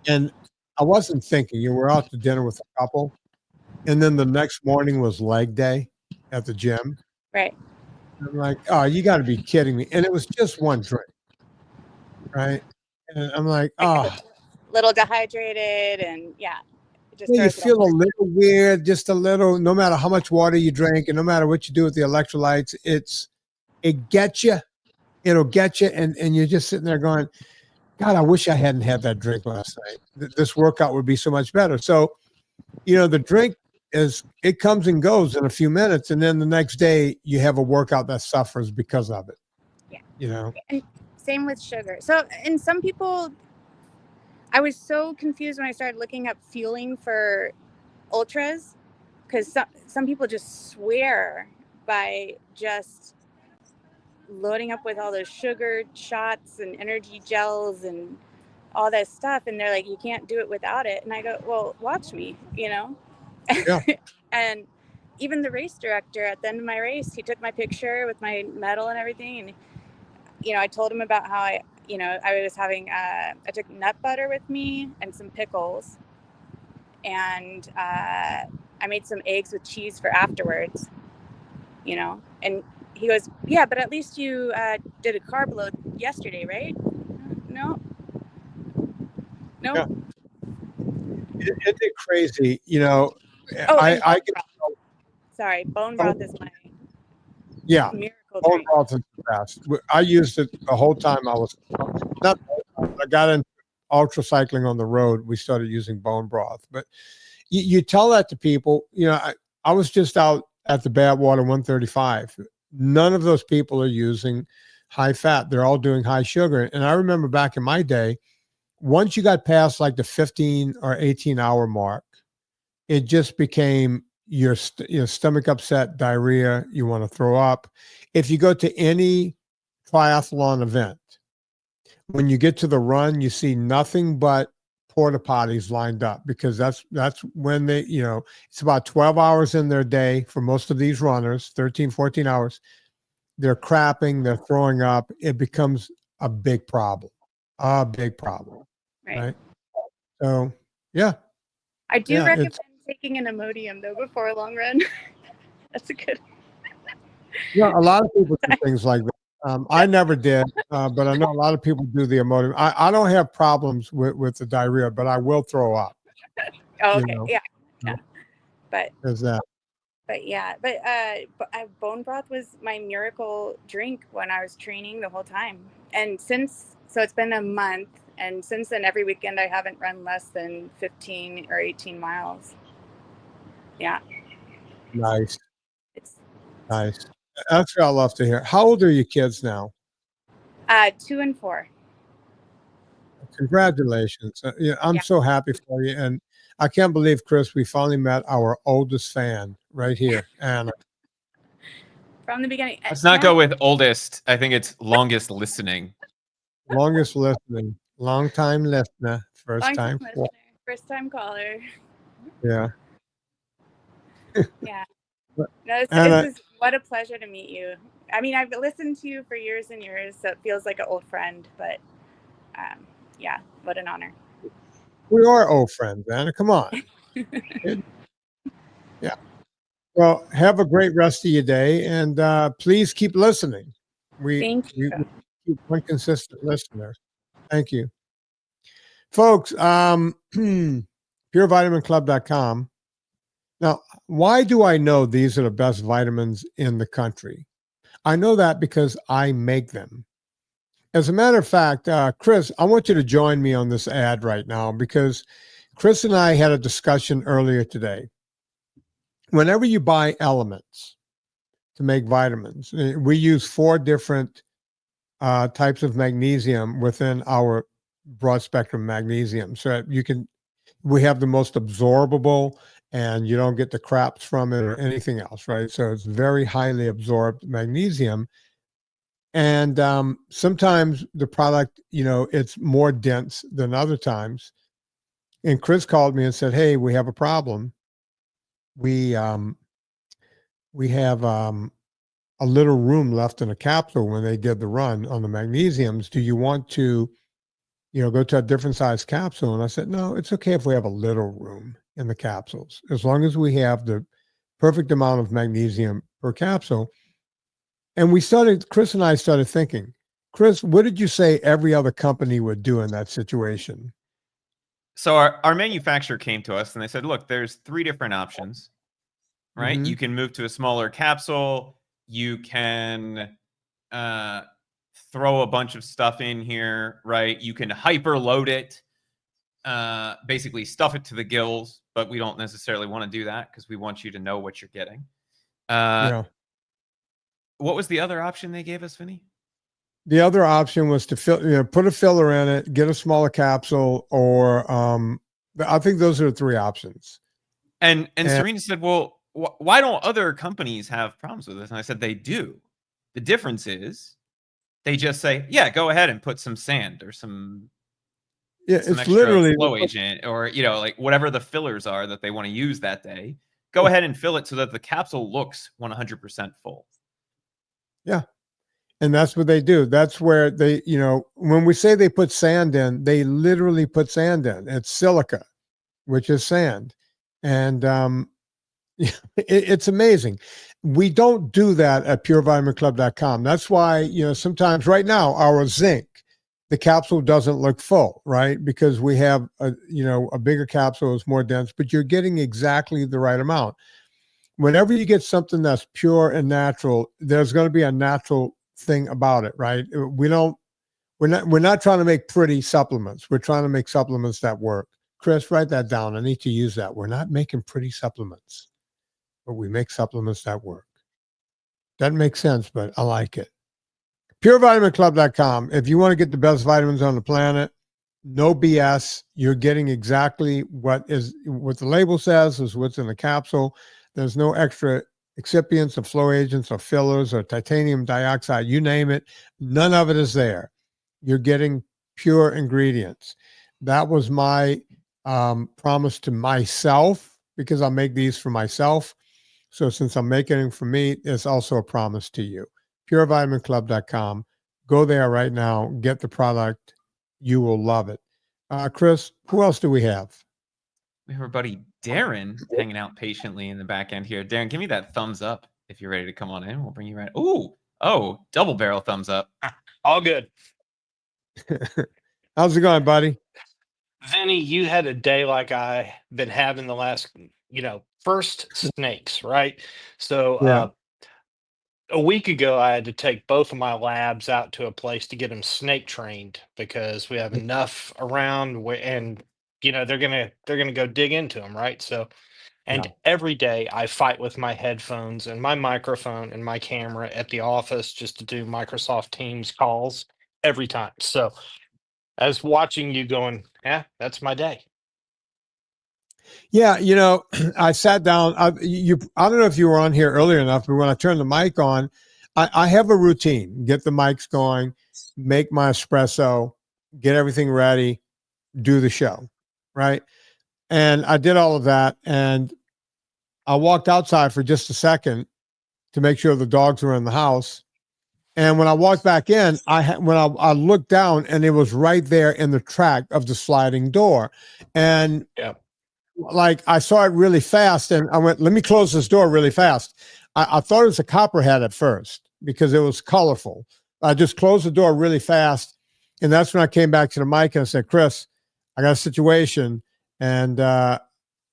and I wasn't thinking. You were out to dinner with a couple, and then the next morning was leg day at the gym. Right. I'm like, oh, you got to be kidding me. And it was just one drink, right? And I'm like, oh. Little dehydrated and just Yeah, you throws it feel off. a little weird, just a little, no matter how much water you drink and no matter what you do with the electrolytes, it gets you, it'll get you. And you're just sitting there going, God, I wish I hadn't had that drink last night. This workout would be so much better. So, the drink it comes and goes in a few minutes. And then the next day you have a workout that suffers because of it. Yeah. And same with sugar. So, and some people, I was so confused when I started looking up fueling for ultras because some people just swear by just loading up with all those sugar shots and energy gels and all that stuff. And they're like, you can't do it without it. And I go, well, watch me, Yeah. And even the race director at the end of my race, he took my picture with my medal and everything. And, I told him about how I was having, I took nut butter with me and some pickles. And I made some eggs with cheese for afterwards, and he goes, yeah, but at least you did a carb load yesterday, right? No. Yeah. Isn't it crazy? Oh, I can. Sorry, bone broth is my miracle bone drink. broth is the best. I used it the whole time I was not. I got into ultra cycling on the road. We started using bone broth, but you tell that to people. I was just out at the Badwater 135. None of those people are using high fat. They're all doing high sugar. And I remember back in my day, once you got past like the 15 or 18 hour mark, it just became your stomach upset, diarrhea, you want to throw up. If you go to any triathlon event, when you get to the run, you see nothing but porta potties lined up because that's when they, it's about 12 hours in their day for most of these runners, 13, 14 hours. They're crapping, they're throwing up. It becomes a big problem. Right? So, yeah. I do recommend taking an Imodium though before a long run. That's a good. Yeah, a lot of people do things like that. I never did, but I know a lot of people do the Imodium. I don't have problems with the diarrhea, but I will throw up. Oh, okay. Yeah. But there's that. But bone broth was my miracle drink when I was training the whole time. And so it's been a month. And since then, every weekend I haven't run less than 15 or 18 miles. Yeah. Nice. Nice. That's what I love to hear. How old are your kids now? 2 and 4. Congratulations. I'm so happy for you. And I can't believe, Chris, we finally met our oldest fan right here, Anna. From the beginning. Let's not go with oldest. I think it's longest listening. Longest listening. Long time listener. First time caller. Yeah. Yeah. No, what a pleasure to meet you. I mean, I've listened to you for years and years, so it feels like an old friend, but what an honor. We are old friends, Anna. Come on. Yeah. Well, have a great rest of your day, and please keep listening. Thank We you. keep one consistent listener. Thank you, folks. PureVitaminClub.com. Now, why do I know these are the best vitamins in the country? I know that because I make them. As a matter of fact, Chris, I want you to join me on this ad right now because Chris and I had a discussion earlier today. Whenever you buy elements to make vitamins, we use 4 different types of magnesium within our broad spectrum magnesium. So we have the most absorbable, and you don't get the craps from it or anything else, right? So it's very highly absorbed magnesium. And sometimes the product, it's more dense than other times. And Chris called me and said, "Hey, we have a problem. We have a little room left in a capsule when they did the run on the magnesiums. Do you want to, go to a different size capsule?" And I said, "No, it's okay if we have a little room in the capsules, as long as we have the perfect amount of magnesium per capsule." And Chris and I started thinking, Chris, what did you say every other company would do in that situation? So our manufacturer came to us and they said, look, there's 3 different options, right? Mhm. You can move to a smaller capsule. You can throw a bunch of stuff in here, right? You can hyper load it, basically stuff it to the gills, but we don't necessarily want to do that because we want you to know what you're getting. Yeah. What was the other option they gave us, Vinnie? The other option was to put a filler in it, get a smaller capsule, or I think those are the 3 options. And Serena said, well, why don't other companies have problems with this? And I said, they do. The difference is they just say, yeah, go ahead and put some sand or some it's extra literally flow agent or, like whatever the fillers are that they want to use that day. Go ahead and fill it so that the capsule looks 100% full. Yeah. And that's what they do. That's where they, when we say they put sand in, they literally put sand in. It's silica, which is sand. And it's amazing. We don't do that at purevitaminclub.com. That's why, sometimes right now our zinc, the capsule doesn't look full, right? Because we have a bigger capsule, it's more dense, but you're getting exactly the right amount. Whenever you get something that's pure and natural, there's going to be a natural thing about it, right? We're not trying to make pretty supplements. We're trying to make supplements that work. Chris, write that down. I need to use that. We're not making pretty supplements, but we make supplements that work. Doesn't make sense, but I like it. PureVitaminClub.com. If you want to get the best vitamins on the planet, no BS. You're getting exactly what the label says is what's in the capsule. There's no extra excipients or flow agents or fillers or titanium dioxide, you name it. None of it is there. You're getting pure ingredients. That was my promise to myself because I make these for myself. So since I'm making them for me, it's also a promise to you. PureVitaminClub.com. Go there right now. Get the product. You will love it. Chris, who else do we have? We have our buddy Darren hanging out patiently in the back end here. Darren, give me that thumbs up if you're ready to come on in. We'll bring you right. Oh, double barrel thumbs up. All good. How's it going, buddy? Vinny, you had a day like I've been having the last, first snakes, right? So a week ago, I had to take both of my labs out to a place to get them snake trained because we have enough around, and they're gonna go dig into them, right? So, and every day I fight with my headphones and my microphone and my camera at the office just to do Microsoft Teams calls every time. So, I was watching you going, yeah, that's my day. Yeah, I sat down. I don't know if you were on here earlier enough, but when I turned the mic on, I have a routine. Get the mics going, make my espresso, get everything ready, do the show, right? And I did all of that, and I walked outside for just a second to make sure the dogs were in the house. And when I walked back in, I looked down, and it was right there in the track of the sliding door. And like I saw it really fast, and I went, "Let me close this door really fast." I thought it was a copperhead at first because it was colorful. I just closed the door really fast, and that's when I came back to the mic and I said, "Chris, I got a situation," and I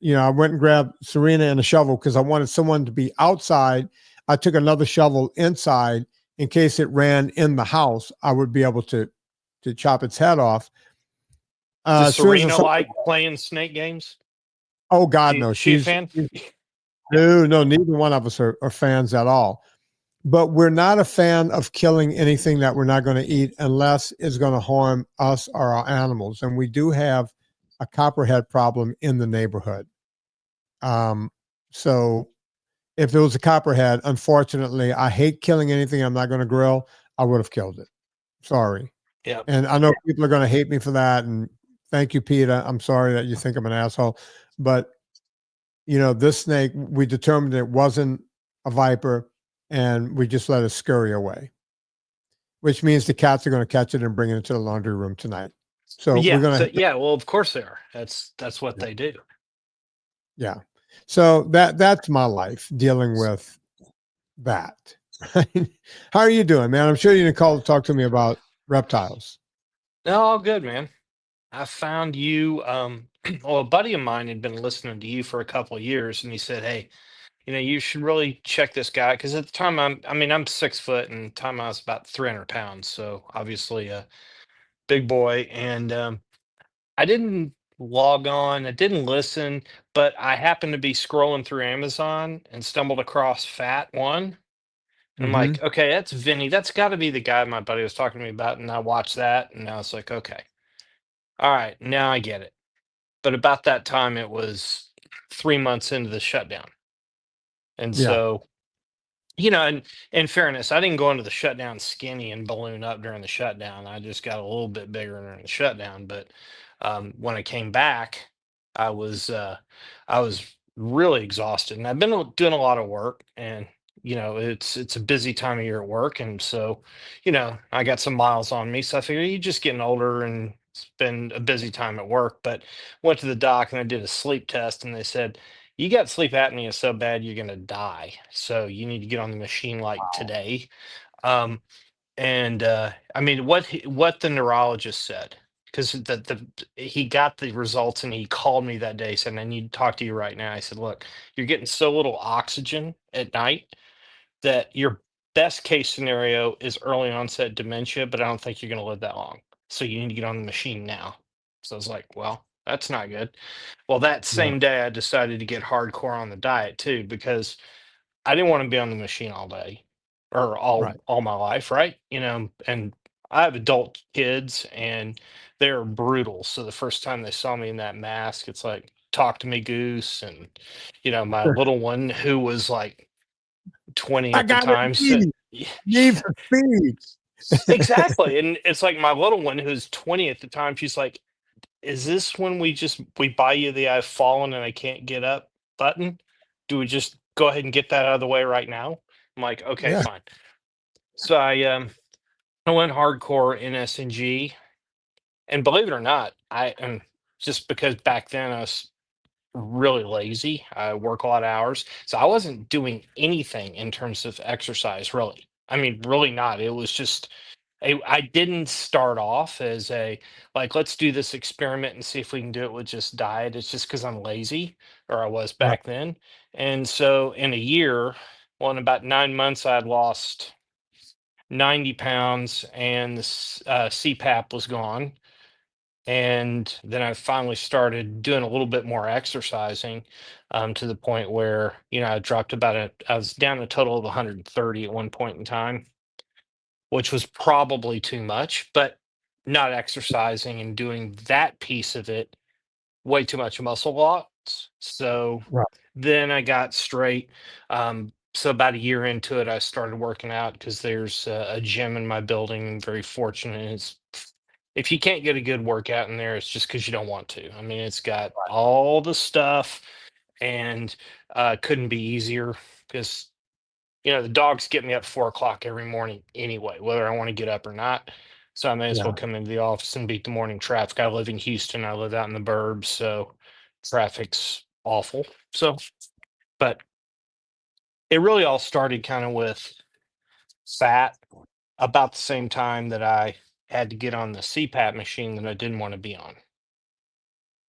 went and grabbed Serena and a shovel because I wanted someone to be outside. I took another shovel inside in case it ran in the house. I would be able to chop its head off. Does as soon as I Serena saw- like playing snake games? Oh God, no! She a fan? No, neither one of us are fans at all. But we're not a fan of killing anything that we're not going to eat unless it's going to harm us or our animals. And we do have a copperhead problem in the neighborhood. So if it was a copperhead, unfortunately, I hate killing anything I'm not going to grill. I would have killed it. Sorry. Yeah. And I know people are going to hate me for that. And thank you, Peter. I'm sorry that you think I'm an asshole. But, this snake, we determined it wasn't a viper, and we just let it scurry away, which means the cats are going to catch it and bring it into the laundry room tonight. So Yeah. we're going to. Yeah. Well, of course they are. That's what they do. Yeah. So that's my life dealing with that. How are you doing, man? I'm sure you didn't call to talk to me about reptiles. No, all good, man. I found you. Well, a buddy of mine had been listening to you for a couple of years, and he said, "Hey, you should really check this guy." Because at the time, I'm 6 foot, and at the time I was about 300 pounds, so obviously a big boy. And I didn't log on, I didn't listen, but I happened to be scrolling through Amazon and stumbled across Fat One. And I'm like, okay, that's Vinny. That's got to be the guy my buddy was talking to me about. And I watched that, and I was like, okay, all right, now I get it. But about that time, it was 3 months into the shutdown. And Yeah. so, and in fairness, I didn't go into the shutdown skinny and balloon up during the shutdown. I just got a little bit bigger during the shutdown. But when I came back, I was I was really exhausted, and I've been doing a lot of work, and it's a busy time of year at work, and so I got some miles on me, so I figured you're just getting older, and it's been a busy time at work. But went to the doc and I did a sleep test, and they said, you got sleep apnea so bad you're gonna die. So you need to get on the machine like today. Um, and I mean, what the neurologist said, because he got the results and he called me that day, said, I need to talk to you right now. I said, look, you're getting so little oxygen at night that your best case scenario is early onset dementia, but I don't think you're going to live that long. So you need to get on the machine now. So I was like, well, that's not good. Well, that same day, I decided to get hardcore on the diet too, because I didn't want to be on the machine all day or all my life, right? And I have adult kids, and they're brutal. So the first time they saw me in that mask, it's like, talk to me, goose. And my little one, who was like 20 I at the got time, said, need for speed. exactly. And it's like my little one, who's 20 at the time, she's like, is this when we buy you the I've fallen and I can't get up button? Do we just go ahead and get that out of the way right now? I'm like, okay, Yeah. fine. So I went hardcore NSNG, and believe it or not, I am, just because back then I was really lazy. I work a lot of hours, so I wasn't doing anything in terms of exercise, really. I mean, really not. It was just I didn't start off as let's do this experiment and see if we can do it with just diet. It's just because I'm lazy, or I was Right. back then. And so in a year, well, in about 9 months, I had lost 90 pounds, and the CPAP was gone. And then I finally started doing a little bit more exercising, to the point where, I dropped I was down a total of 130 at one point in time, which was probably too much, but not exercising and doing that piece of it, way too much muscle loss. So Right. then I got straight. So about a year into it, I started working out because there's a gym in my building. I'm very fortunate. If you can't get a good workout in there, it's just because you don't want to. I mean, it's got all the stuff, and couldn't be easier, because the dogs get me up 4 o'clock every morning anyway, whether I want to get up or not. So I may as well come into the office and beat the morning traffic. I live in Houston. I live out in the burbs, so traffic's awful. So, but it really all started kind of with fat about the same time that I had to get on the CPAP machine that I didn't want to be on.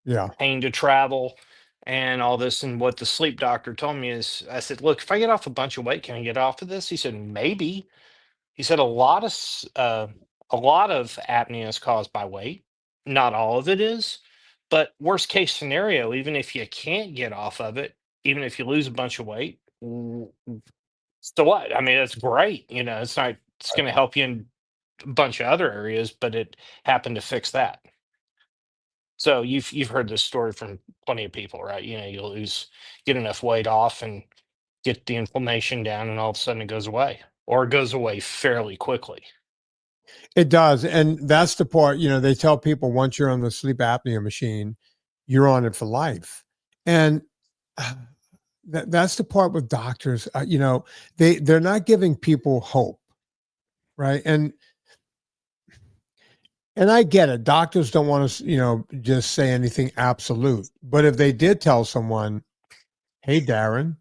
Yeah. Pain to travel and all this. And what the sleep doctor told me is, I said, look, if I get off a bunch of weight, can I get off of this? He said, maybe. He said a lot of apnea is caused by weight. Not all of it is, but worst case scenario, even if you can't get off of it, even if you lose a bunch of weight, so what? I mean, that's great. You know, it's going to help you in a bunch of other areas, but it happened to fix that. So you've heard this story from plenty of people, right? You know, get enough weight off and get the inflammation down, and all of a sudden it goes away, or it goes away fairly quickly. It does. And that's the part, they tell people once you're on the sleep apnea machine, you're on it for life. And that's the part with doctors, they're not giving people hope. Right. And I get it. Doctors don't want to, just say anything absolute. But if they did tell someone, hey, Darren,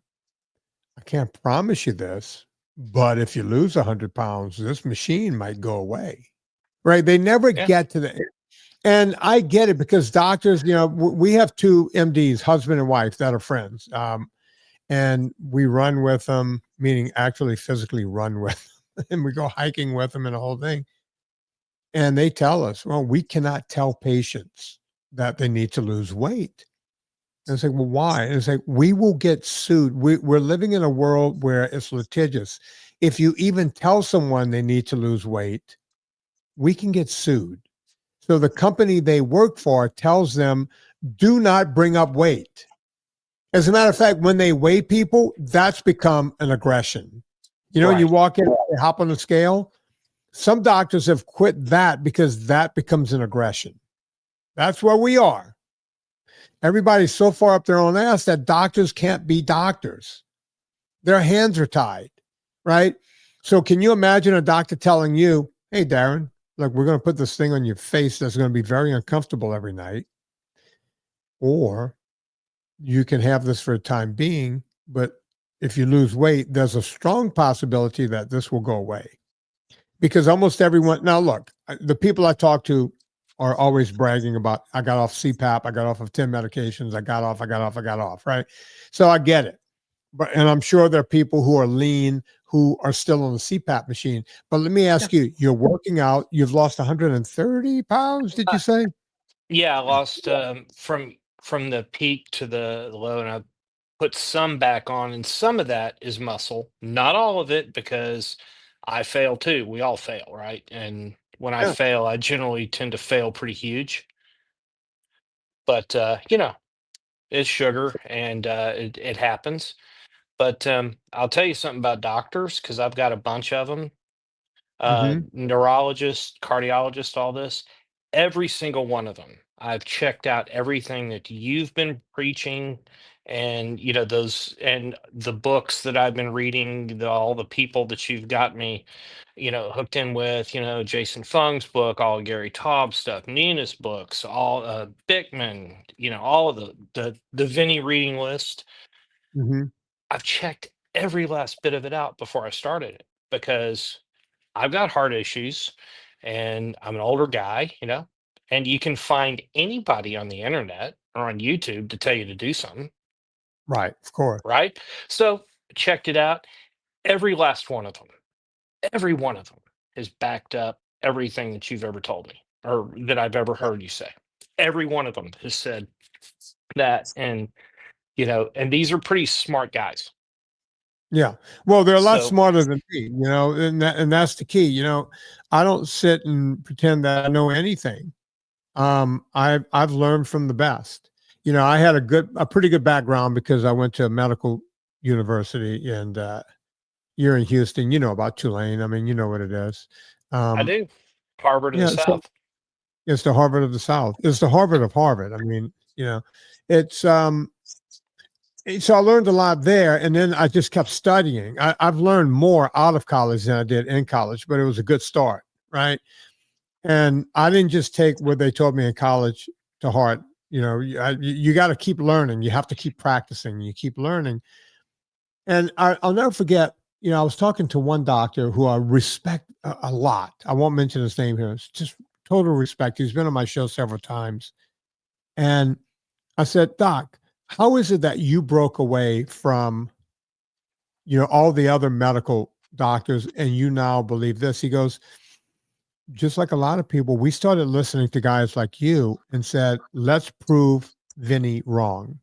I can't promise you this, but if you lose 100 pounds, this machine might go away. Right. They never get to the, and I get it because doctors, we have two MDs, husband and wife, that are friends. And we run with them, meaning actually physically run with them, and we go hiking with them and the whole thing. And they tell us, well, we cannot tell patients that they need to lose weight. And it's like, well, why? And it's like, we will get sued. We're living in a world where it's litigious. If you even tell someone they need to lose weight, we can get sued. So the company they work for tells them, do not bring up weight. As a matter of fact, when they weigh people, that's become an aggression. Right. You walk in, they hop on the scale. Some doctors have quit that because that becomes an aggression. That's where we are. Everybody's so far up their own ass that doctors can't be doctors. Their hands are tied, right? So can you imagine a doctor telling you, hey, Darren, look, we're going to put this thing on your face that's going to be very uncomfortable every night. Or you can have this for a time being, but if you lose weight, there's a strong possibility that this will go away. Because almost everyone, now look, the people I talk to are always bragging about, I got off CPAP, I got off of 10 medications, I got off, right? So I get it. And I'm sure there are people who are lean, who are still on the CPAP machine. But let me ask you, you're working out, you've lost 130 pounds, did you say? Yeah, I lost from the peak to the low, and I put some back on, and some of that is muscle. Not all of it, because I fail too. We all fail, right? And when I fail, I generally tend to fail pretty huge. But it's sugar, and it happens. But I'll tell you something about doctors, because I've got a bunch of them. Neurologists, cardiologists, all this. Every single one of them, I've checked out everything that you've been preaching, and those, and the books that I've been reading, all the people that you've got me hooked in with, Jason Fung's book, all Gary Taub's stuff, Nina's books, all Bickman, all of the Vinnie reading list. I've checked every last bit of it out before I started it, because I've got heart issues, and I'm an older guy, and you can find anybody on the internet or on YouTube to tell you to do something. Right, of course. Right. So checked it out. Every last one of them, every one of them has backed up everything that you've ever told me, or that I've ever heard you say. Every one of them has said that. And, and these are pretty smart guys. Yeah. Well, they're a lot smarter than me, and that's the key. I don't sit and pretend that I know anything. I've learned from the best. I had a pretty good background because I went to a medical university, and you're in Houston, about Tulane. I mean, you know what it is. I do. Harvard of the South. It's the Harvard of the South. It's the Harvard of Harvard. I mean, it's so I learned a lot there, and then I just kept studying. I've learned more out of college than I did in college, but it was a good start, right? And I didn't just take what they told me in college to heart. You got to keep learning. You have to keep practicing. You keep learning. And I'll never forget, I was talking to one doctor who I respect a lot. I won't mention his name here. It's just total respect. He's been on my show several times. And I said, Doc, how is it that you broke away from, all the other medical doctors and you now believe this? He goes, just like a lot of people, we started listening to guys like you and said, let's prove Vinnie wrong.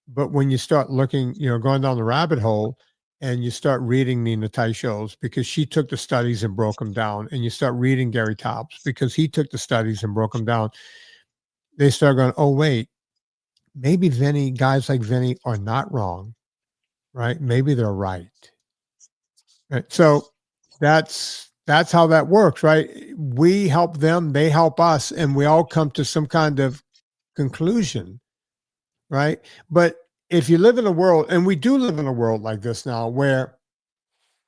But when you start looking, going down the rabbit hole and you start reading Nina Teicholz because she took the studies and broke them down, and you start reading Gary Taubes because he took the studies and broke them down, they start going, oh, wait, maybe guys like Vinnie are not wrong, right? Maybe they're right. Right? So that's how that works, right? We help them, they help us, and we all come to some kind of conclusion, right? But if you live in a world, and we do live in a world like this now, where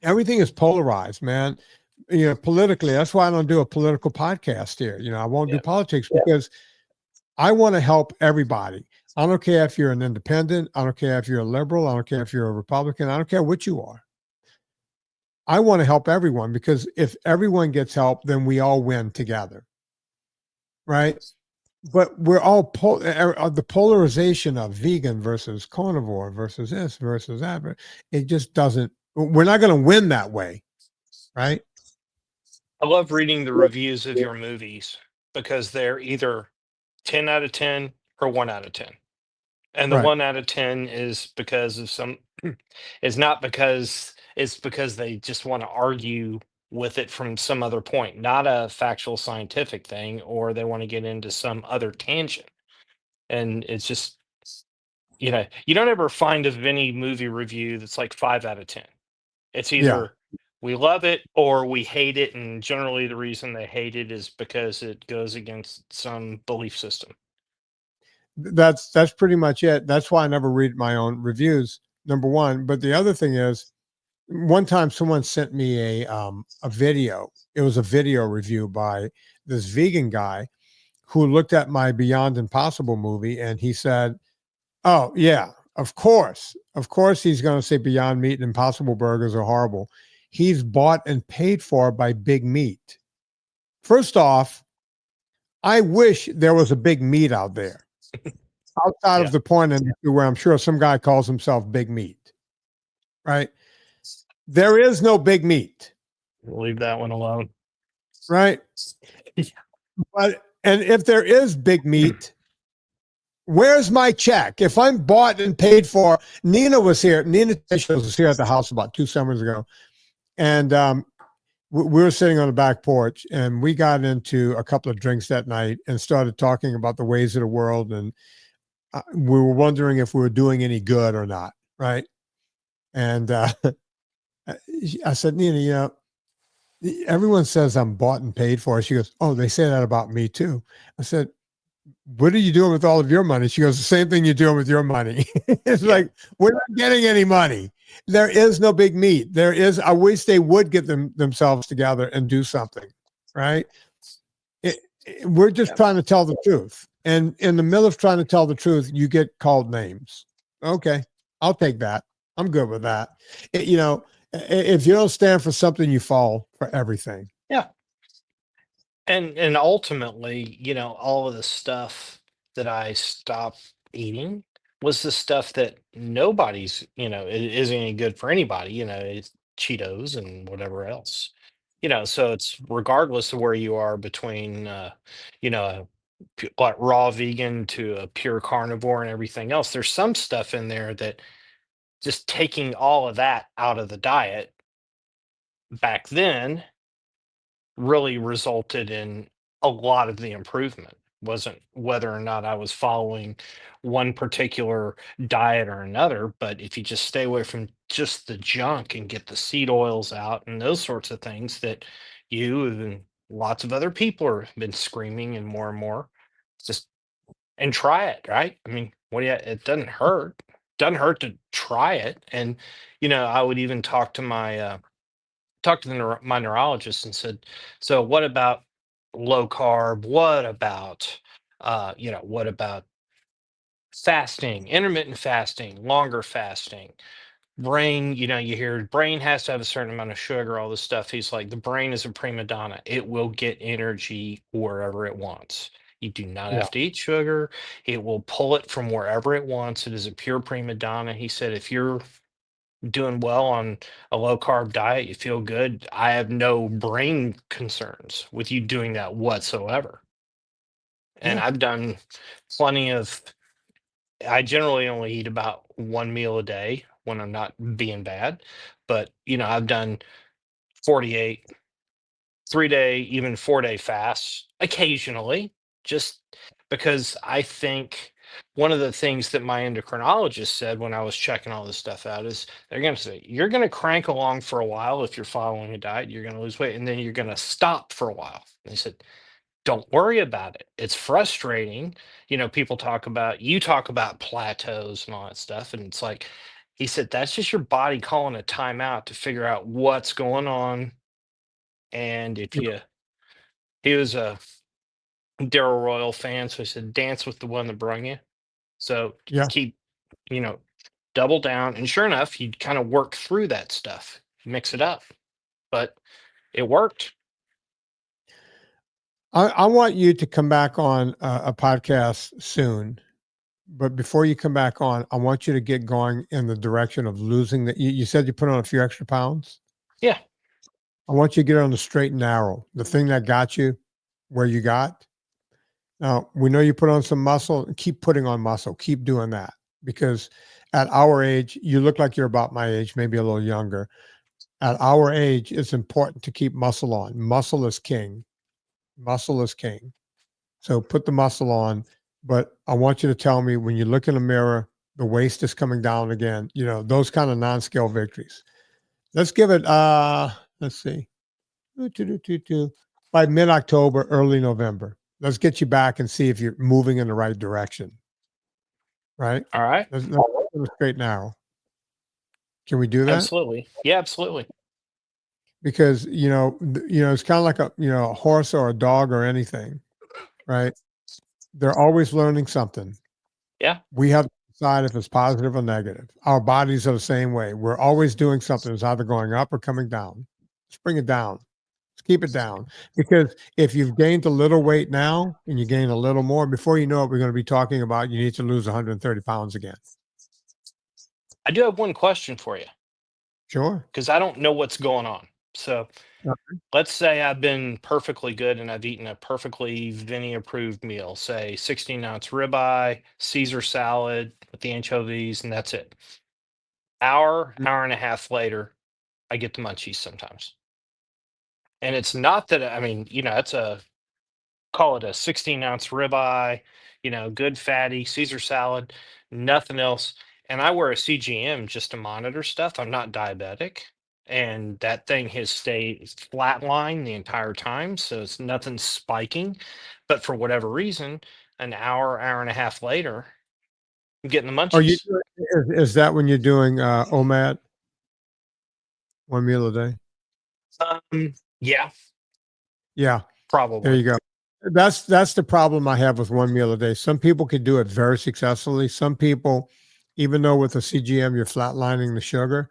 everything is polarized, man, politically, that's why I don't do a political podcast here. I won't do politics because I want to help everybody. I don't care if you're an independent. I don't care if you're a liberal. I don't care if you're a Republican. I don't care what you are. I want to help everyone, because if everyone gets help, then we all win together. Right? But we're all the polarization of vegan versus carnivore versus this versus that. It just doesn't, we're not going to win that way. Right? I love reading the reviews of your movies because they're either 10 out of 10 or 1 out of 10. And the Right. 1 out of 10 is because of it's not because it's because they just want to argue with it from some other point, not a factual scientific thing, or they want to get into some other tangent. And it's just, you don't ever find a Vinnie movie review that's like 5 out of 10. It's either we love it or we hate it. And generally the reason they hate it is because it goes against some belief system. That's pretty much it. That's why I never read my own reviews, number one. But the other thing is, one time someone sent me a video. It was a video review by this vegan guy who looked at my Beyond Impossible movie, and he said, oh yeah, of course he's going to say Beyond Meat and Impossible Burgers are horrible. He's bought and paid for by Big Meat. First off, I wish there was a Big Meat out there outside of the porn industry where I'm sure some guy calls himself Big Meat, right? There is no Big Meat. We'll leave that one alone. Right? And if there is Big Meat, where's my check? If I'm bought and paid for, Nina was here. Nina was here at the house about 2 summers ago. And we were sitting on the back porch, and we got into a couple of drinks that night and started talking about the ways of the world. And we were wondering if we were doing any good or not. Right? And I said, Nina, everyone says I'm bought and paid for. She goes, oh, they say that about me too. I said, what are you doing with all of your money? She goes, the same thing you're doing with your money. It's like, we're not getting any money. There is no Big Meat. I wish they would get themselves together and do something, right? We're just trying to tell the truth. And in the middle of trying to tell the truth, you get called names. Okay, I'll take that. I'm good with that. If you don't stand for something, you fall for everything. Yeah. And ultimately, all of the stuff that I stopped eating was the stuff that nobody's, it isn't any good for anybody, it's Cheetos and whatever else. So it's regardless of where you are between like raw vegan to a pure carnivore and everything else. There's some stuff in there that just taking all of that out of the diet back then really resulted in a lot of the improvement. Wasn't whether or not I was following one particular diet or another, but if you just stay away from just the junk and get the seed oils out and those sorts of things that you and lots of other people have been screaming and more, just and try it, right? I mean, it doesn't hurt. Doesn't hurt to try it. And I would even talk to my my neurologist and said, so what about low carb? What about fasting, intermittent fasting, longer fasting, brain, you hear brain has to have a certain amount of sugar, all this stuff. He's like, the brain is a prima donna. It will get energy wherever it wants. You do not Yeah. have to eat sugar. It will pull it from wherever it wants. It is a pure prima donna. He said, if you're doing well on a low carb diet, you feel good, I have no brain concerns with you doing that whatsoever. And Yeah. I've done plenty of, I generally only eat about one meal a day when I'm not being bad. But, I've done 48, 3-day, even 4-day fasts occasionally, just because I think one of the things that my endocrinologist said when I was checking all this stuff out is they're going to say, you're going to crank along for a while if you're following a diet, you're going to lose weight, and then you're going to stop for a while. And they said, don't worry about it. It's frustrating. People you talk about plateaus and all that stuff. And it's like, he said, that's just your body calling a timeout to figure out what's going on. And if he was a Darrell Royal fan, so he said, dance with the one that brung you. So Yeah. keep, double down. And sure enough, you kind of work through that stuff, mix it up. But it worked. I want you to come back on a podcast soon. But before you come back on, I want you to get going in the direction of losing you said you put on a few extra pounds. Yeah. I want you to get on the straight and narrow, the thing that got you where you got. Now, we know you put on some muscle. Keep putting on muscle. Keep doing that, because at our age, you look like you're about my age, maybe a little younger. At our age, it's important to keep muscle on. Muscle is king. Muscle is king. So put the muscle on. But I want you to tell me, when you look in the mirror, the waist is coming down again, those kind of non-scale victories. Let's give it, let's see, by mid-October, early November. Let's get you back and see if you're moving in the right direction. Right? All right. Let's go straight now. Can we do that? Absolutely. Yeah, absolutely. Because, it's kind of like a horse or a dog or anything, right? They're always learning something. Yeah. We have to decide if it's positive or negative. Our bodies are the same way. We're always doing something. It's either going up or coming down. Let's bring it down. Let's keep it down. Because if you've gained a little weight now and you gain a little more, before you know it, we're going to be talking about you need to lose 130 pounds again. I do have one question for you. Sure. Because I don't know what's going on. So let's say I've been perfectly good and I've eaten a perfectly Vinnie approved meal, say 16-ounce ribeye, Caesar salad with the anchovies, and that's it. Hour and a half later, I get the munchies sometimes. And it's not that, it's call it a 16-ounce ribeye, good fatty Caesar salad, nothing else. And I wear a CGM just to monitor stuff. I'm not diabetic. And that thing has stayed flatline the entire time. So it's nothing spiking. But for whatever reason, an hour and a half later, I'm getting the munchies. Is that when you're doing OMAD? One meal a day? Yeah. Yeah. Probably. There you go. That's the problem I have with one meal a day. Some people can do it very successfully. Some people, even though with a CGM you're flatlining the sugar,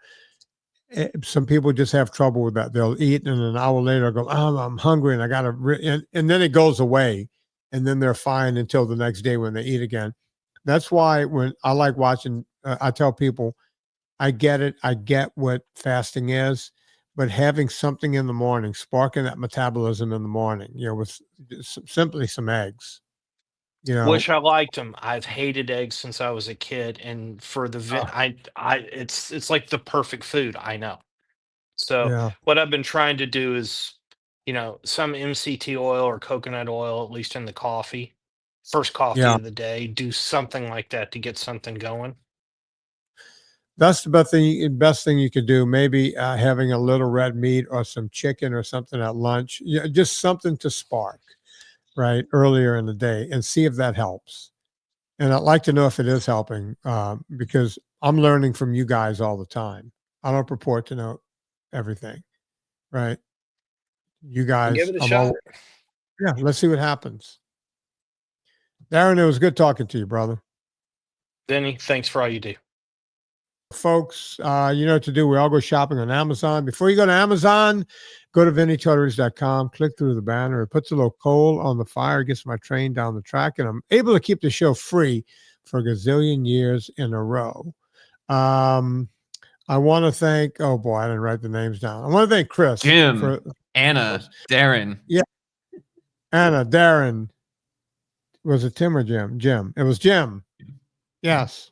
some people just have trouble with that. They'll eat and an hour later go, oh, I'm hungry and I got to, and then it goes away, and then they're fine until the next day when they eat again. That's why when I like watching, I tell people, I get it. I get what fasting is, but having something in the morning, sparking that metabolism in the morning, with simply some eggs, Wish I liked them. I've hated eggs since I was a kid, and for the it's like the perfect food. I know. So yeah. what I've been trying to do is, some MCT oil or coconut oil, at least in the coffee, first coffee Yeah. of the day. Do something like that to get something going. That's the best thing you could do. Maybe having a little red meat or some chicken or something at lunch. Yeah, just something to spark, right, earlier in the day, and see if that helps. And I'd like to know if it is helping, because I'm learning from you guys all the time. I don't purport to know everything, right? You I'll guys, give it a shot. Yeah, let's see what happens. Darren, it was good talking to you, brother. Vinnie, thanks for all you do. Folks, you know what to do. We all go shopping on Amazon. Before you go to Amazon, go to VinnieTortorich.com, click through the banner. It puts a little coal on the fire, gets my train down the track, and I'm able to keep the show free for a gazillion years in a row. I want to thank, oh boy, I didn't write the names down. I want to thank Chris. Jim, Anna, Darren. Yeah. Anna, Darren. Was it Tim or Jim? Jim. It was Jim. Yes.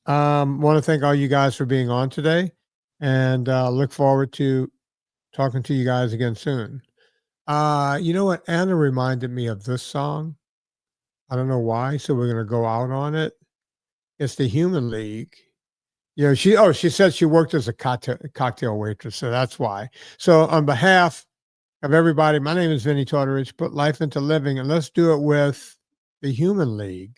Want to thank all you guys for being on today, and look forward to talking to you guys again soon. You know what? Anna reminded me of this song. I don't know why, so we're going to go out on it. It's the Human League. You know, she said she worked as a cocktail waitress, so that's why. So on behalf of everybody, my name is Vinnie Tortorich. Put life into living, and let's do it with the Human League.